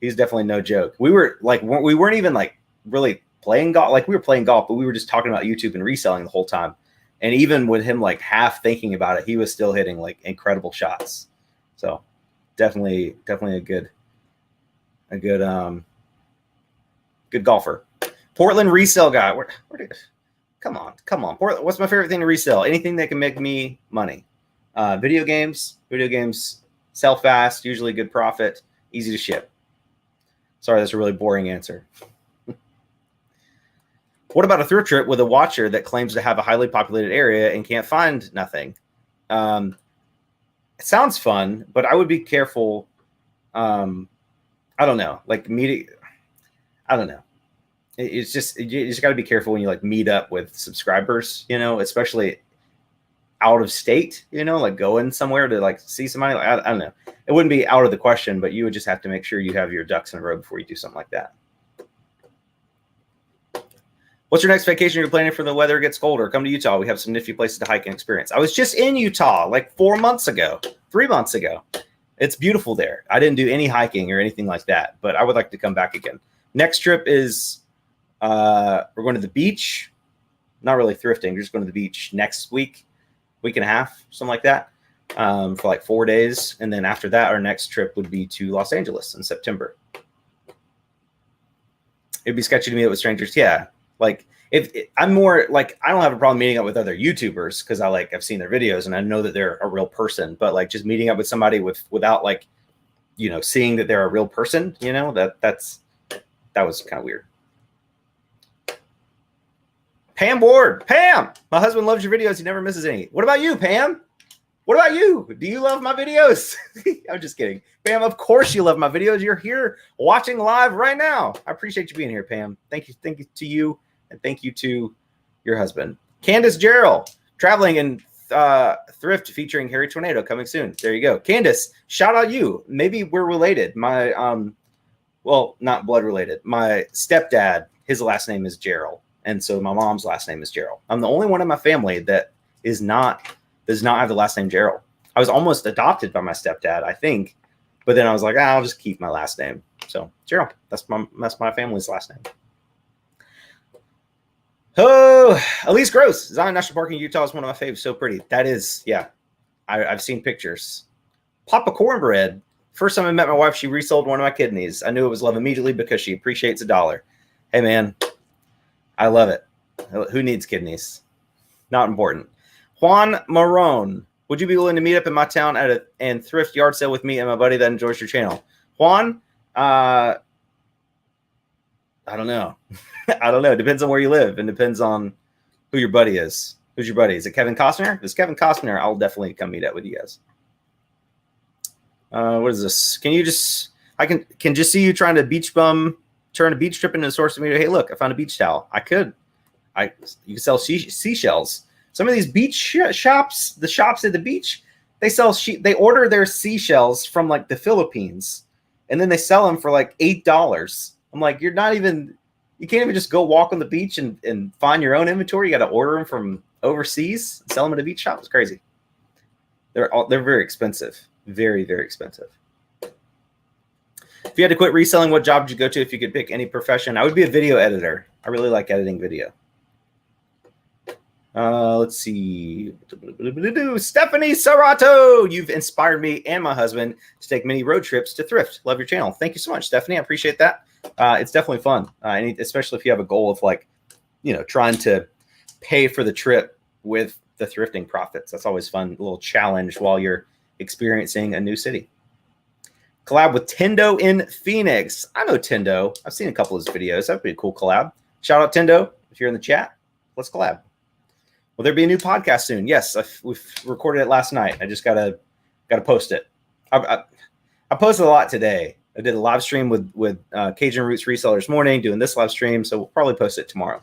definitely no joke. We weren't even like really playing golf. Like we were playing golf, but we were just talking about YouTube and reselling the whole time. And even with him like half thinking about it, he was still hitting like incredible shots. So definitely a good golfer. Portland resale guy. Come on. Portland, what's my favorite thing to resell? Anything that can make me money. Video games sell fast, usually good profit, easy to ship. Sorry, that's a really boring answer. What about a thrift trip with a watcher that claims to have a highly populated area and can't find nothing? It sounds fun, but I would be careful. I don't know. Like meeting, I don't know. It's just, you just got to be careful when you like meet up with subscribers, especially out of state, like going somewhere to like see somebody. Like, I don't know. It wouldn't be out of the question, but you would just have to make sure you have your ducks in a row before you do something like that. What's your next vacation you're planning for the weather gets colder? Come to Utah. We have some nifty places to hike and experience. I was just in Utah like 3 months ago. It's beautiful there. I didn't do any hiking or anything like that, but I would like to come back again. Next trip is we're going to the beach. Not really thrifting. We're just going to the beach next week and a half, something like that, for like 4 days. And then after that, our next trip would be to Los Angeles in September. It'd be sketchy to meet up with strangers. Yeah. Like I'm more like, I don't have a problem meeting up with other YouTubers because I've seen their videos and I know that they're a real person, but like just meeting up with somebody without like, seeing that they're a real person, that was kind of weird. Pam Ward. Pam, my husband loves your videos. He never misses any. What about you, Pam? What about you? Do you love my videos? I'm just kidding. Pam, of course you love my videos. You're here watching live right now. I appreciate you being here, Pam. Thank you. Thank you to you. And thank you to your husband. Candace Gerald, traveling in thrift featuring Harry Tornado coming soon. There you go. Candace, shout out you. Maybe we're related. My well, not blood related. My stepdad, his last name is Gerald, and so my mom's last name is Gerald. I'm the only one in my family that does not have the last name Gerald. I was almost adopted by my stepdad, I think, but then I was like, I'll just keep my last name. So Gerald, that's my family's last name. Oh, Elise Gross, Zion National Park in Utah is one of my faves. So pretty. That is, yeah. I've seen pictures. Papa Cornbread. First time I met my wife, she resold one of my kidneys. I knew it was love immediately because she appreciates $1. Hey, man, I love it. Who needs kidneys? Not important. Juan Marone. Would you be willing to meet up in my town and thrift yard sale with me and my buddy that enjoys your channel? Juan, I don't know. I don't know. It depends on where you live and depends on who your buddy is. Who's your buddy? Is it Kevin Costner? If it's Kevin Costner, I'll definitely come meet up with you guys. What is this? Can you just, I can just see you trying to turn a beach trip into a source of media. Hey, look, I found a beach towel. You can sell seashells. Some of these beach shops, the shops at the beach, they order their seashells from like the Philippines and then they sell them for like $8. I'm like, you can't even just go walk on the beach and find your own inventory. You got to order them from overseas and sell them at a beach shop. It's crazy. They're very expensive. Very, very expensive. If you had to quit reselling, what job would you go to if you could pick any profession? I would be a video editor. I really like editing video. Let's see. Stephanie Serato, you've inspired me and my husband to take many road trips to thrift. Love your channel. Thank you so much, Stephanie. I appreciate that. It's definitely fun, especially if you have a goal of trying to pay for the trip with the thrifting profits. That's always fun. A little challenge while you're experiencing a new city. Collab with Tendo in Phoenix. I know Tendo. I've seen a couple of his videos. That'd be a cool collab. Shout out Tendo. If you're in the chat, let's collab. Will there be a new podcast soon? Yes, we've recorded it last night. I just gotta post it. I posted a lot today. I did a live stream with Cajun Roots Resellers morning, doing this live stream, so we'll probably post it tomorrow.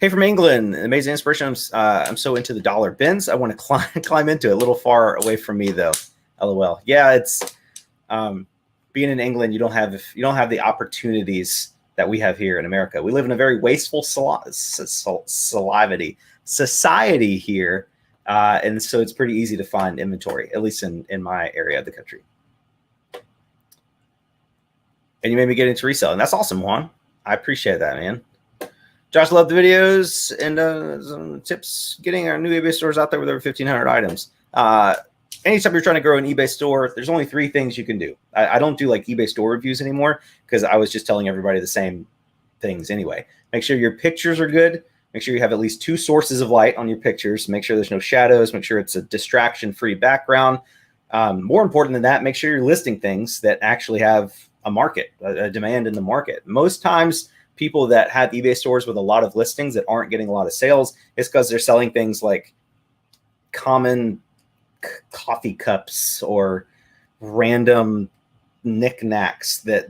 Hey, from England, amazing inspiration. I'm so into the dollar bins. I want to climb into it. A little far away from me though. LOL. Yeah, it's being in England. You don't have the opportunities that we have here in America. We live in a very wasteful society here, and so it's pretty easy to find inventory, at least in my area of the country. And you made me get into reselling. That's awesome, Juan. I appreciate that, man. Josh, love the videos and some tips getting our new eBay stores out there with over 1,500 items. Anytime you're trying to grow an eBay store, there's only 3 things you can do. I don't do like eBay store reviews anymore because I was just telling everybody the same things anyway. Make sure your pictures are good. Make sure you have at least 2 sources of light on your pictures. Make sure there's no shadows. Make sure it's a distraction-free background. More important than that, make sure you're listing things that actually have a market, a demand in the market. Most times, people that have eBay stores with a lot of listings that aren't getting a lot of sales, it's because they're selling things like common coffee cups or random knickknacks that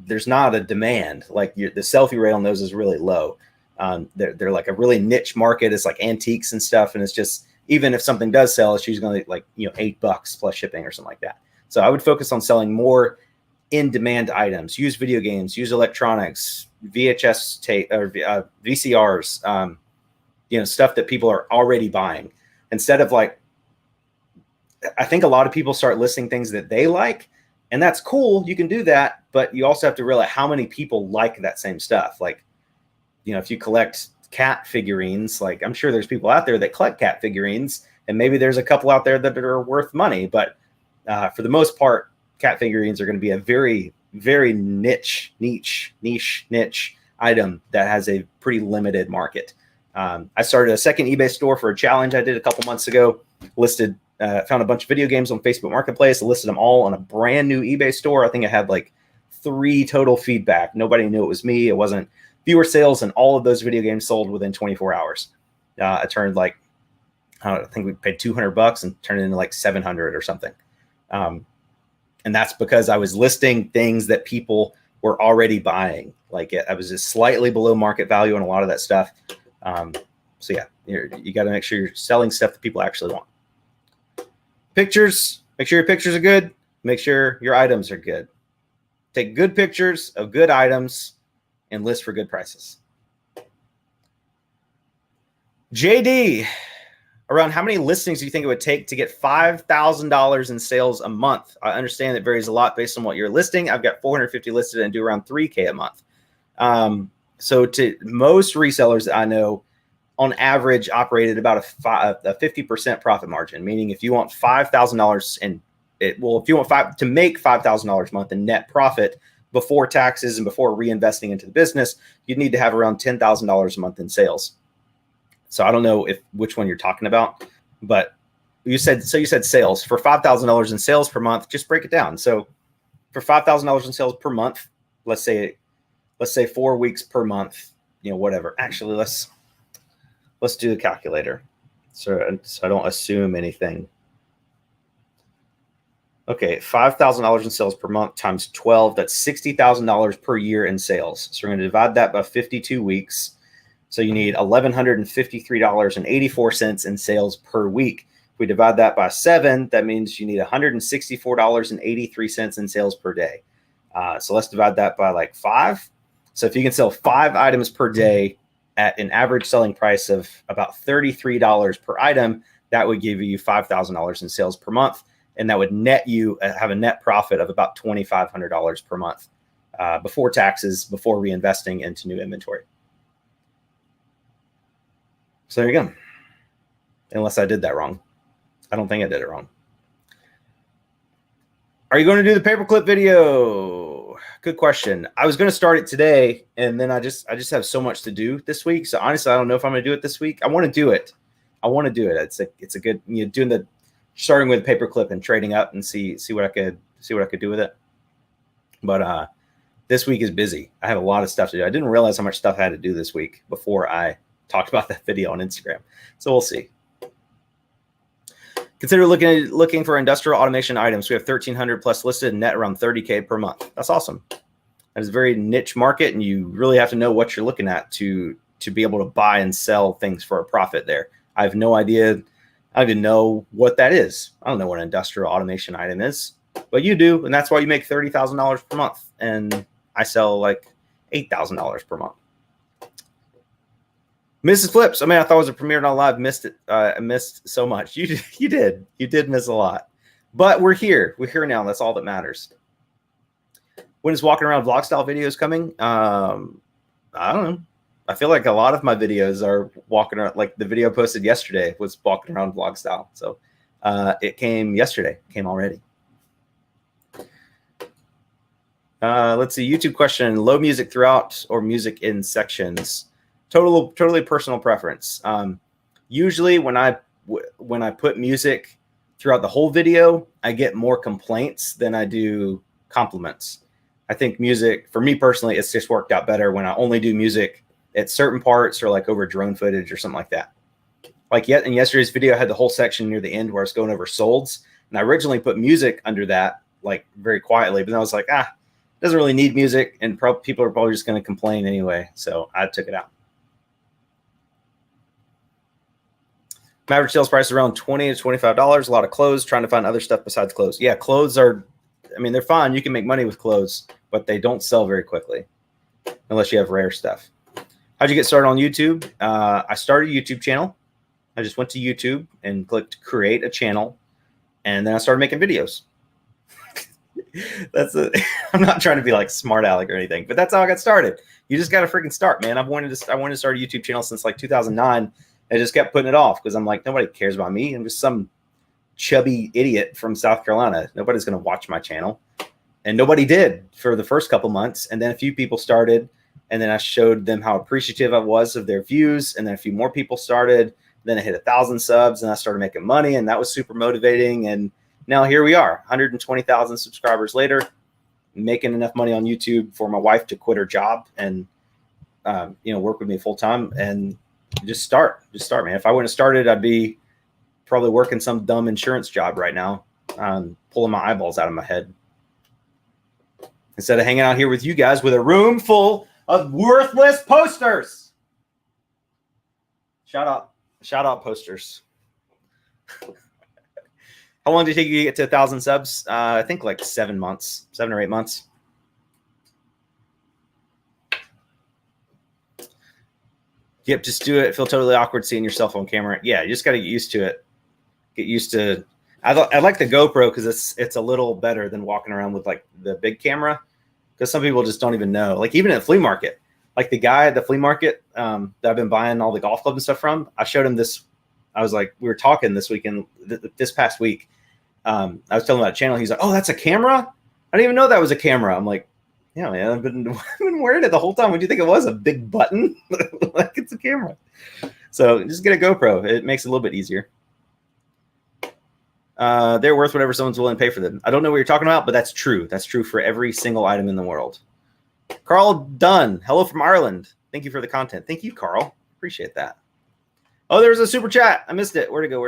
there's not a demand. Like the selfie rate on those is really low. They're like a really niche market. It's like antiques and stuff, and it's just, even if something does sell, it's usually like $8 plus shipping or something like that. So I would focus on selling more in-demand items. Use video games, use electronics, VHS tape or VCRs. Stuff that people are already buying. Instead of like, I think a lot of people start listing things that they like, and that's cool. You can do that, but you also have to realize how many people like that same stuff. Like, if you collect cat figurines, like I'm sure there's people out there that collect cat figurines, and maybe there's a couple out there that are worth money, but for the most part, cat figurines are going to be a very, very niche item that has a pretty limited market. I started a second eBay store for a challenge I did a couple months ago. Found a bunch of video games on Facebook Marketplace. I listed them all on a brand new eBay store. I think I had like 3 total feedback. Nobody knew it was me. It wasn't viewer sales, and all of those video games sold within 24 hours. I turned I think we paid $200 and turned it into like 700 or something. And that's because I was listing things that people were already buying. Like I was just slightly below market value on a lot of that stuff. So yeah, you got to make sure you're selling stuff that people actually want. Pictures, make sure your pictures are good. Make sure your items are good. Take good pictures of good items and list for good prices. JD, around how many listings do you think it would take to get $5,000 in sales a month? I understand it varies a lot based on what you're listing. I've got 450 listed and do around $3,000 a month. So to most resellers that I know, on average, operate at about a 50% profit margin, meaning if you want $5,000 and if you want to make $5,000 a month in net profit before taxes and before reinvesting into the business, you'd need to have around $10,000 a month in sales. So I don't know which one you're talking about, but you said sales for $5,000 in sales per month. Just break it down. So for $5,000 in sales per month, let's say 4 weeks per month, whatever. Actually, let's do the calculator so I don't assume anything. Okay, $5,000 in sales per month times 12, that's $60,000 per year in sales. So we're going to divide that by 52 weeks. So you need $1,153.84 in sales per week. If we divide that by 7, that means you need $164.83 in sales per day. So let's divide that by like 5. So if you can sell 5 items per day at an average selling price of about $33 per item, that would give you $5,000 in sales per month. And that would net you have a net profit of about $2,500 per month before taxes, before reinvesting into new inventory. So there you go. Unless I did that wrong. I don't think I did it wrong. Are you going to do the paperclip video? Good question. I was going to start it today, and then I just have so much to do this week. So honestly, I don't know if I'm going to do it this week. I want to do it. It's a good, doing the starting with paperclip and trading up and see what I could do with it. But this week is busy. I have a lot of stuff to do. I didn't realize how much stuff I had to do this week before I talked about that video on Instagram. So we'll see. Consider looking for industrial automation items. We have 1,300 plus listed and net around $30,000 per month. That's awesome. That is a very niche market, and you really have to know what you're looking at to be able to buy and sell things for a profit there. I have no idea. I don't even know what that is. I don't know what an industrial automation item is, but you do, and that's why you make $30,000 per month, and I sell like $8,000 per month. Mrs. Flips, I thought it was a premiere not live. Missed it. I missed so much. You did miss a lot, but we're here. We're here now. That's all that matters. When is walking around vlog style videos coming? I don't know. I feel like a lot of my videos are walking around. Like the video posted yesterday was walking around vlog style. So it came yesterday. Came already. Let's see. YouTube question: low music throughout or music in sections? Totally personal preference. Usually when I put music throughout the whole video, I get more complaints than I do compliments. I think music, for me personally, it's just worked out better when I only do music at certain parts or like over drone footage or something like that. Like in yesterday's video, I had the whole section near the end where I was going over solds, and I originally put music under that, like very quietly, but then I was like, it doesn't really need music, and people are probably just going to complain anyway, so I took it out. Average sales price is around $20 to $25. A lot of clothes. Trying to find other stuff besides clothes. Yeah, clothes are, they're fine. You can make money with clothes, but they don't sell very quickly unless you have rare stuff. How'd you get started on YouTube? I started a YouTube channel. I just went to YouTube and clicked create a channel, and then I started making videos. I'm not trying to be like smart aleck or anything, but that's how I got started. You just got to freaking start, man. I wanted to start a YouTube channel since like 2009. I just kept putting it off because I'm like, nobody cares about me. I'm just some chubby idiot from South Carolina. Nobody's going to watch my channel. And nobody did for the first couple months. And then a few people started. And then I showed them how appreciative I was of their views. And then a few more people started. Then I hit 1,000 subs and I started making money. And that was super motivating. And now here we are, 120,000 subscribers later, making enough money on YouTube for my wife to quit her job and, work with me full time. And just start, man. If I wouldn't have started, I'd be probably working some dumb insurance job right now, pulling my eyeballs out of my head instead of hanging out here with you guys with a room full of worthless posters. Shout out posters. How long did it take you to get to 1,000 subs? I think like 7 months, 7 or 8 months. Yep, just do it. Feel totally awkward seeing yourself on camera. Yeah, you just got to get used to it. Get used to. I like the GoPro because it's a little better than walking around with like the big camera, because some people just don't even know. Like even at flea market, like the guy at the flea market that I've been buying all the golf clubs and stuff from, I showed him this. I was like, we were talking this weekend, this past week. I was telling him about a channel. He's like, oh, that's a camera? I didn't even know that was a camera. I'm like, yeah, man, I've been wearing it the whole time. What do you think it was? A big button? Like it's a camera. So just get a GoPro. It makes it a little bit easier. They're worth whatever someone's willing to pay for them. I don't know what you're talking about, but that's true. That's true for every single item in the world. Carl Dunn, hello from Ireland. Thank you for the content. Thank you, Carl. Appreciate that. Oh, there was a super chat. I missed it. Where'd it go?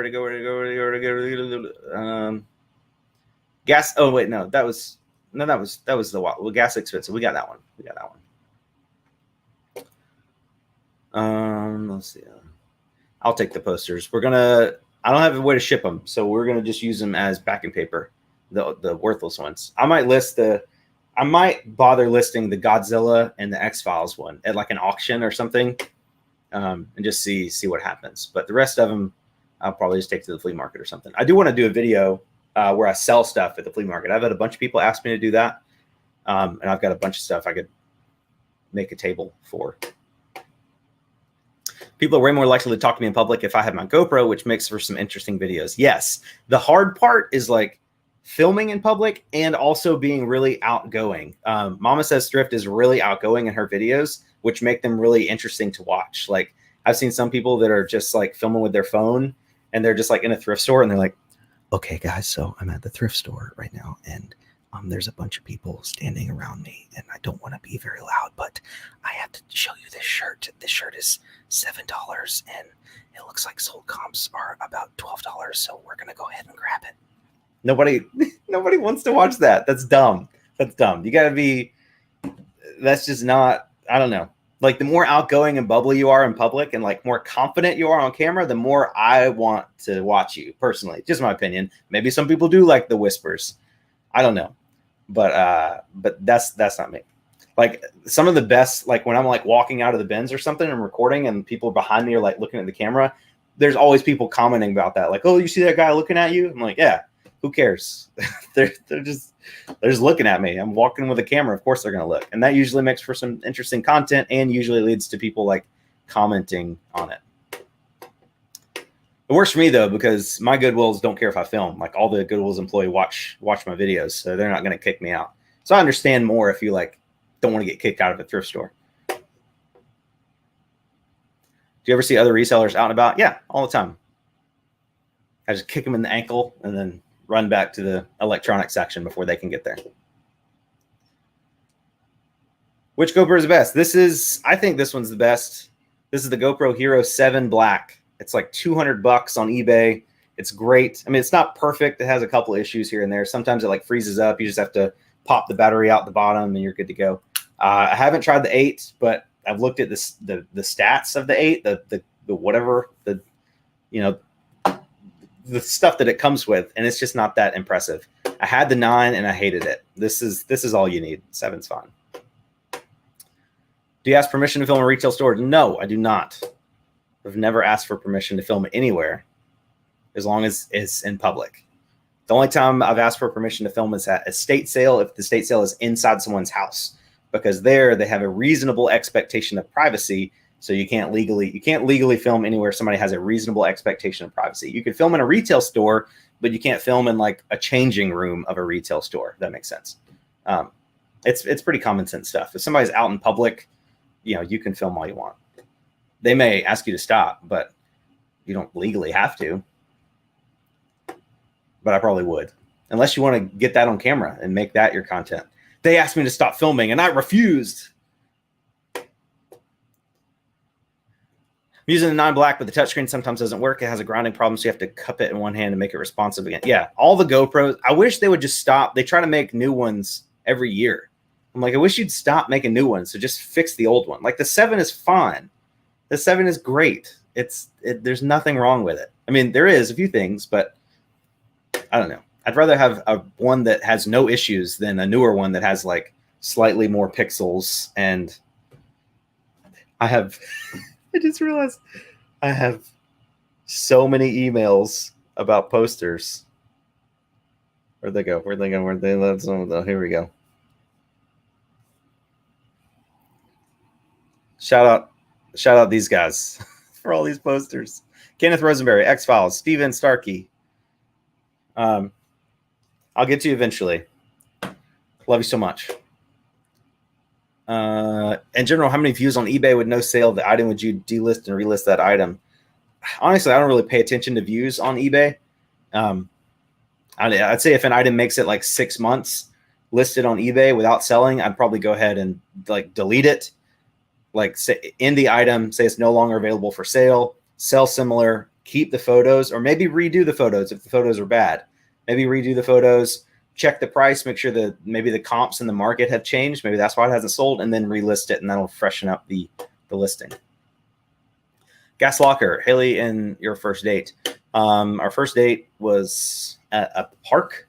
Gas. Oh, wait, no, that was the well, gas expensive. We got that one. Let's see. I'll take the posters. I don't have a way to ship them, so we're gonna just use them as backing paper, the worthless ones. I might bother listing the Godzilla and the X-Files one at like an auction or something, and just see what happens. But the rest of them, I'll probably just take to the flea market or something. I do want to do a video where I sell stuff at the flea market. I've had a bunch of people ask me to do that, and I've got a bunch of stuff I could make a table for. People are way more likely to talk to me in public if I have my GoPro, which makes for some interesting videos. Yes, the hard part is like filming in public and also being really outgoing. Mama Says Thrift is really outgoing in her videos, which make them really interesting to watch. Like I've seen some people that are just like filming with their phone and they're just like in a thrift store and they're like, okay, guys, so I'm at the thrift store right now and there's a bunch of people standing around me and I don't want to be very loud, but I have to show you this shirt. This shirt is $7 and it looks like sold comps are about $12. So we're going to go ahead and grab it. Nobody wants to watch that. That's dumb. You got to be, that's just not, I don't know. Like the more outgoing and bubbly you are in public and like more confident you are on camera, the more I want to watch you personally. Just my opinion. Maybe some people do like the whispers. I don't know. But that's not me. Like some of the best, like when I'm like walking out of the Benz or something and recording and people behind me are like looking at the camera, there's always people commenting about that. Like, oh, you see that guy looking at you? I'm like, yeah, who cares? they're just looking at me. I'm walking with a camera. Of course they're going to look. And that usually makes for some interesting content and usually leads to people like commenting on it. It works for me though, because my Goodwills don't care if I film. Like all the Goodwills employees watch my videos, so they're not going to kick me out. So I understand more if you like don't want to get kicked out of a thrift store. Do you ever see other resellers out and about? Yeah, all the time. I just kick them in the ankle and then run back to the electronics section before they can get there. Which GoPro is the best? I think this one's the best. This is the GoPro Hero 7 Black. It's like $200 on eBay. It's great. I mean, it's not perfect. It has a couple issues here and there. Sometimes it like freezes up. You just have to pop the battery out the bottom and you're good to go. I haven't tried the 8, but I've looked at this, the stats of the 8, the whatever, the stuff that it comes with, and it's just not that impressive. I had the 9 and I hated it. This is all you need. 7's fine. Do you ask permission to film a retail store? No, I do not. I've never asked for permission to film anywhere as long as it's in public. The only time I've asked for permission to film is at a estate sale, if the estate sale is inside someone's house, because there they have a reasonable expectation of privacy. So you can't legally film anywhere somebody has a reasonable expectation of privacy. You can film in a retail store, but you can't film in like a changing room of a retail store. If that makes sense. It's pretty common sense stuff. If somebody's out in public, you can film all you want. They may ask you to stop, but you don't legally have to. But I probably would, unless you want to get that on camera and make that your content. They asked me to stop filming and I refused. I'm using the 9 Black, but the touchscreen sometimes doesn't work. It has a grounding problem, so you have to cup it in one hand and make it responsive again. Yeah, all the GoPros, I wish they would just stop. They try to make new ones every year. I'm like, I wish you'd stop making new ones, so just fix the old one. Like the 7 is fine. The 7 is great. there's nothing wrong with it. I mean, there is a few things, but I don't know. I'd rather have one that has no issues than a newer one that has like slightly more pixels. And I just realized I have so many emails about posters. Where'd they go? Here we go. Shout out these guys for all these posters. Kenneth Rosenberry, X-Files, Steven Starkey. I'll get to you eventually. Love you so much. In general, how many views on eBay with no sale of the item would you delist and relist that item? Honestly, I don't really pay attention to views on eBay. I'd say if an item makes it like 6 months listed on eBay without selling, I'd probably go ahead and like delete it. Like say in the item, say it's no longer available for sale, sell similar, keep the photos, or maybe redo the photos if the photos are bad. Maybe redo the photos, check the price, make sure that maybe the comps in the market have changed. Maybe that's why it hasn't sold, and then relist it, and that'll freshen up the listing. Gas Locker, Haley and your first date. Our first date was at a park,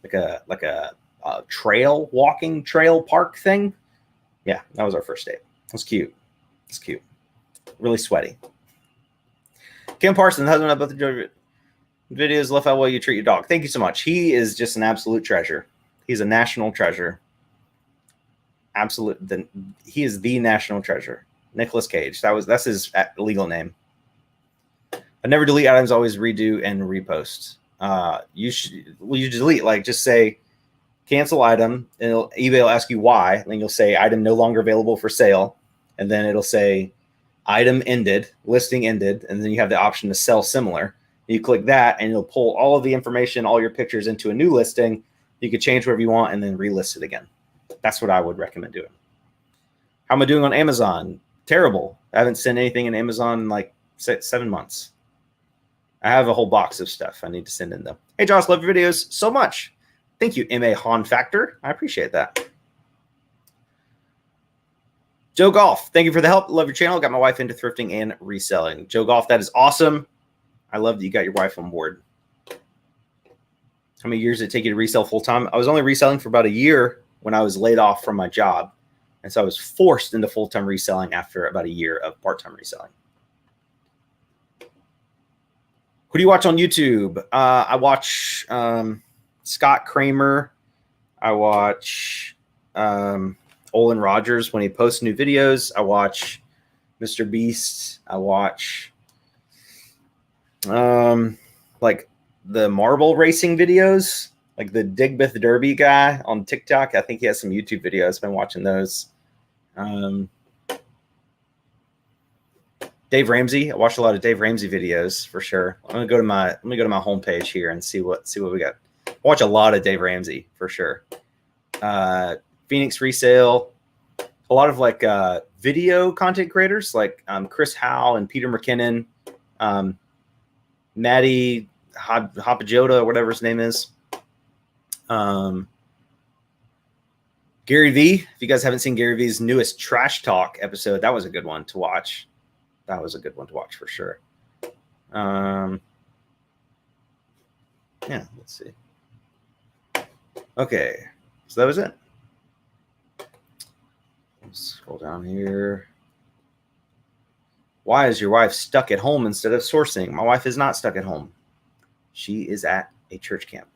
like a walking trail park thing. Yeah, that was our first date. It was cute. It's cute. Really sweaty. Kim Parsons, husband of both the videos, love how well you treat your dog. Thank you so much. He is just an absolute treasure. He's a national treasure. He is the national treasure. Nicolas Cage. That's his legal name. I never delete items, always redo and repost. You delete, like just say cancel item, and eBay will ask you why, and then you'll say item no longer available for sale, and then it'll say item ended, listing ended, and then you have the option to sell similar. You click that, and it'll pull all of the information, all your pictures into a new listing. You could change whatever you want and then relist it again. That's what I would recommend doing. How am I doing on Amazon? Terrible. I haven't sent anything in Amazon in like 7 months. I have a whole box of stuff I need to send in though. Hey, Josh, love your videos so much. Thank you, M.A. Han Factor. I appreciate that. Joe Golf, thank you for the help. Love your channel. Got my wife into thrifting and reselling. Joe Golf, that is awesome. I love that you got your wife on board. How many years did it take you to resell full time? I was only reselling for about a year when I was laid off from my job. And so I was forced into full-time reselling after about a year of part-time reselling. Who do you watch on YouTube? I watch Scott Kramer. I watch Olin Rogers when he posts new videos. I watch Mr. Beast. I watch like the marble racing videos, like the Digbeth Derby guy on TikTok. I think he has some YouTube videos. I've been watching those. Dave Ramsey. I watched a lot of Dave Ramsey videos for sure. Let me go to my homepage here and see what we got. I watch a lot of Dave Ramsey for sure. Phoenix Resale. A lot of like video content creators like Chris Howe and Peter McKinnon, Maddie Hapajota, whatever his name is. Gary V. If you guys haven't seen Gary V's newest Trash Talk episode, that was a good one to watch. That was a good one to watch for sure. Yeah, let's see. Okay, so that was it. Let's scroll down here. Why is your wife stuck at home instead of sourcing? My wife is not stuck at home. She is at a church camp.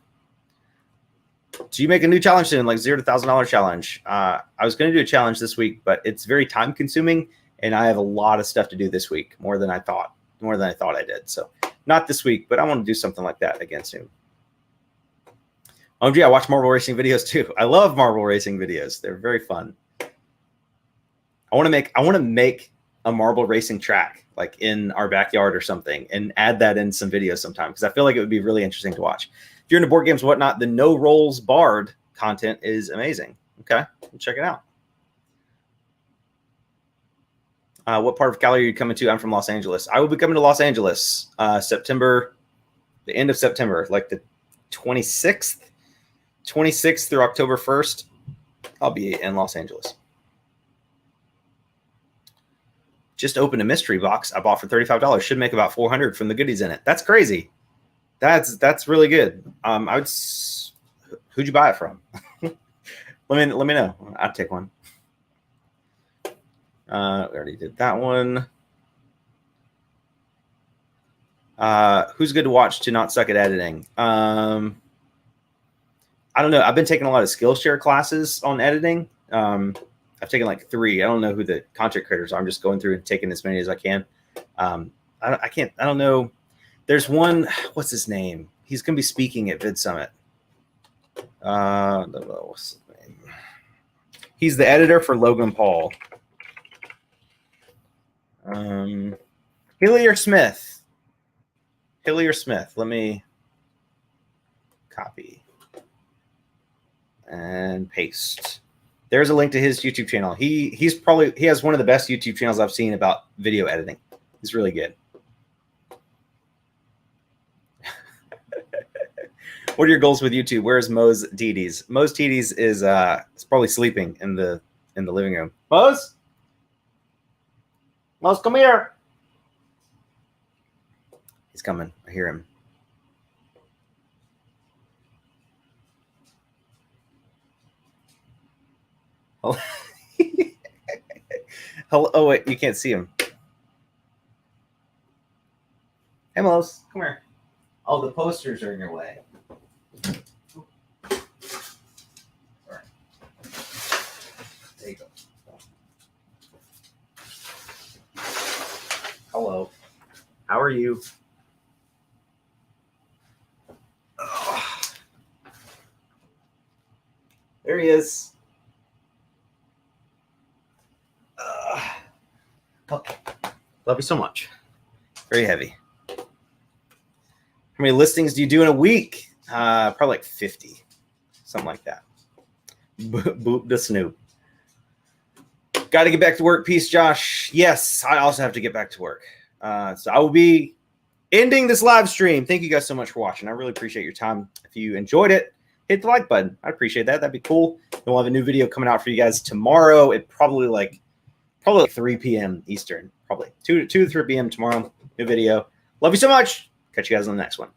So you make a new challenge soon, like $0 to $1,000 challenge. I was going to do a challenge this week, but it's very time consuming, and I have a lot of stuff to do this week, more than I thought I did. So not this week, but I want to do something like that again soon. OMG, I watch marble racing videos too. I love marble racing videos. They're very fun. I want to make a marble racing track like in our backyard or something and add that in some videos sometime because I feel like it would be really interesting to watch. If you're into board games and whatnot, the no rolls barred content is amazing. Okay, check it out. What part of Cali are you coming to? I'm from Los Angeles. I will be coming to Los Angeles September, the end of September, like the 26th through October 1st. I'll be in Los Angeles. just opened a mystery box I bought for $35. Should make about $400 from the goodies in it. That's crazy. That's really good. Who'd you buy it from? let me know. I'd take one. We already did that one. Who's good to watch to not suck at editing? I don't know. I've been taking a lot of Skillshare classes on editing. I've taken like 3. I don't know who the content creators are. I'm just going through and taking as many as I can. I don't know. There's one, what's his name? He's going to be speaking at Vid Summit. What's his name? He's the editor for Logan Paul. Hillier Smith. Let me copy and paste. There's a link to his YouTube channel. He has one of the best YouTube channels I've seen about video editing. He's really good. What are your goals with YouTube? Where's Mo's TDs? Mo's TDs is probably sleeping in the living room. Mose, come here. He's coming. I hear him. Oh, oh wait, you can't see him. Hey, Mose, come here. Oh, the posters are in your way. Sorry. There you go. Hello. How are you? Oh. There he is. Okay. Love you so much. Very heavy. How many listings do you do in a week? Probably like 50. Something like that. Boop the snoop. Got to get back to work. Peace, Josh. Yes, I also have to get back to work. So I will be ending this live stream. Thank you guys so much for watching. I really appreciate your time. If you enjoyed it, hit the like button. I'd appreciate that. That'd be cool. And we'll have a new video coming out for you guys tomorrow at probably like 3 p.m. Eastern. Probably 2 to 3 p.m. tomorrow. New video. Love you so much. Catch you guys on the next one.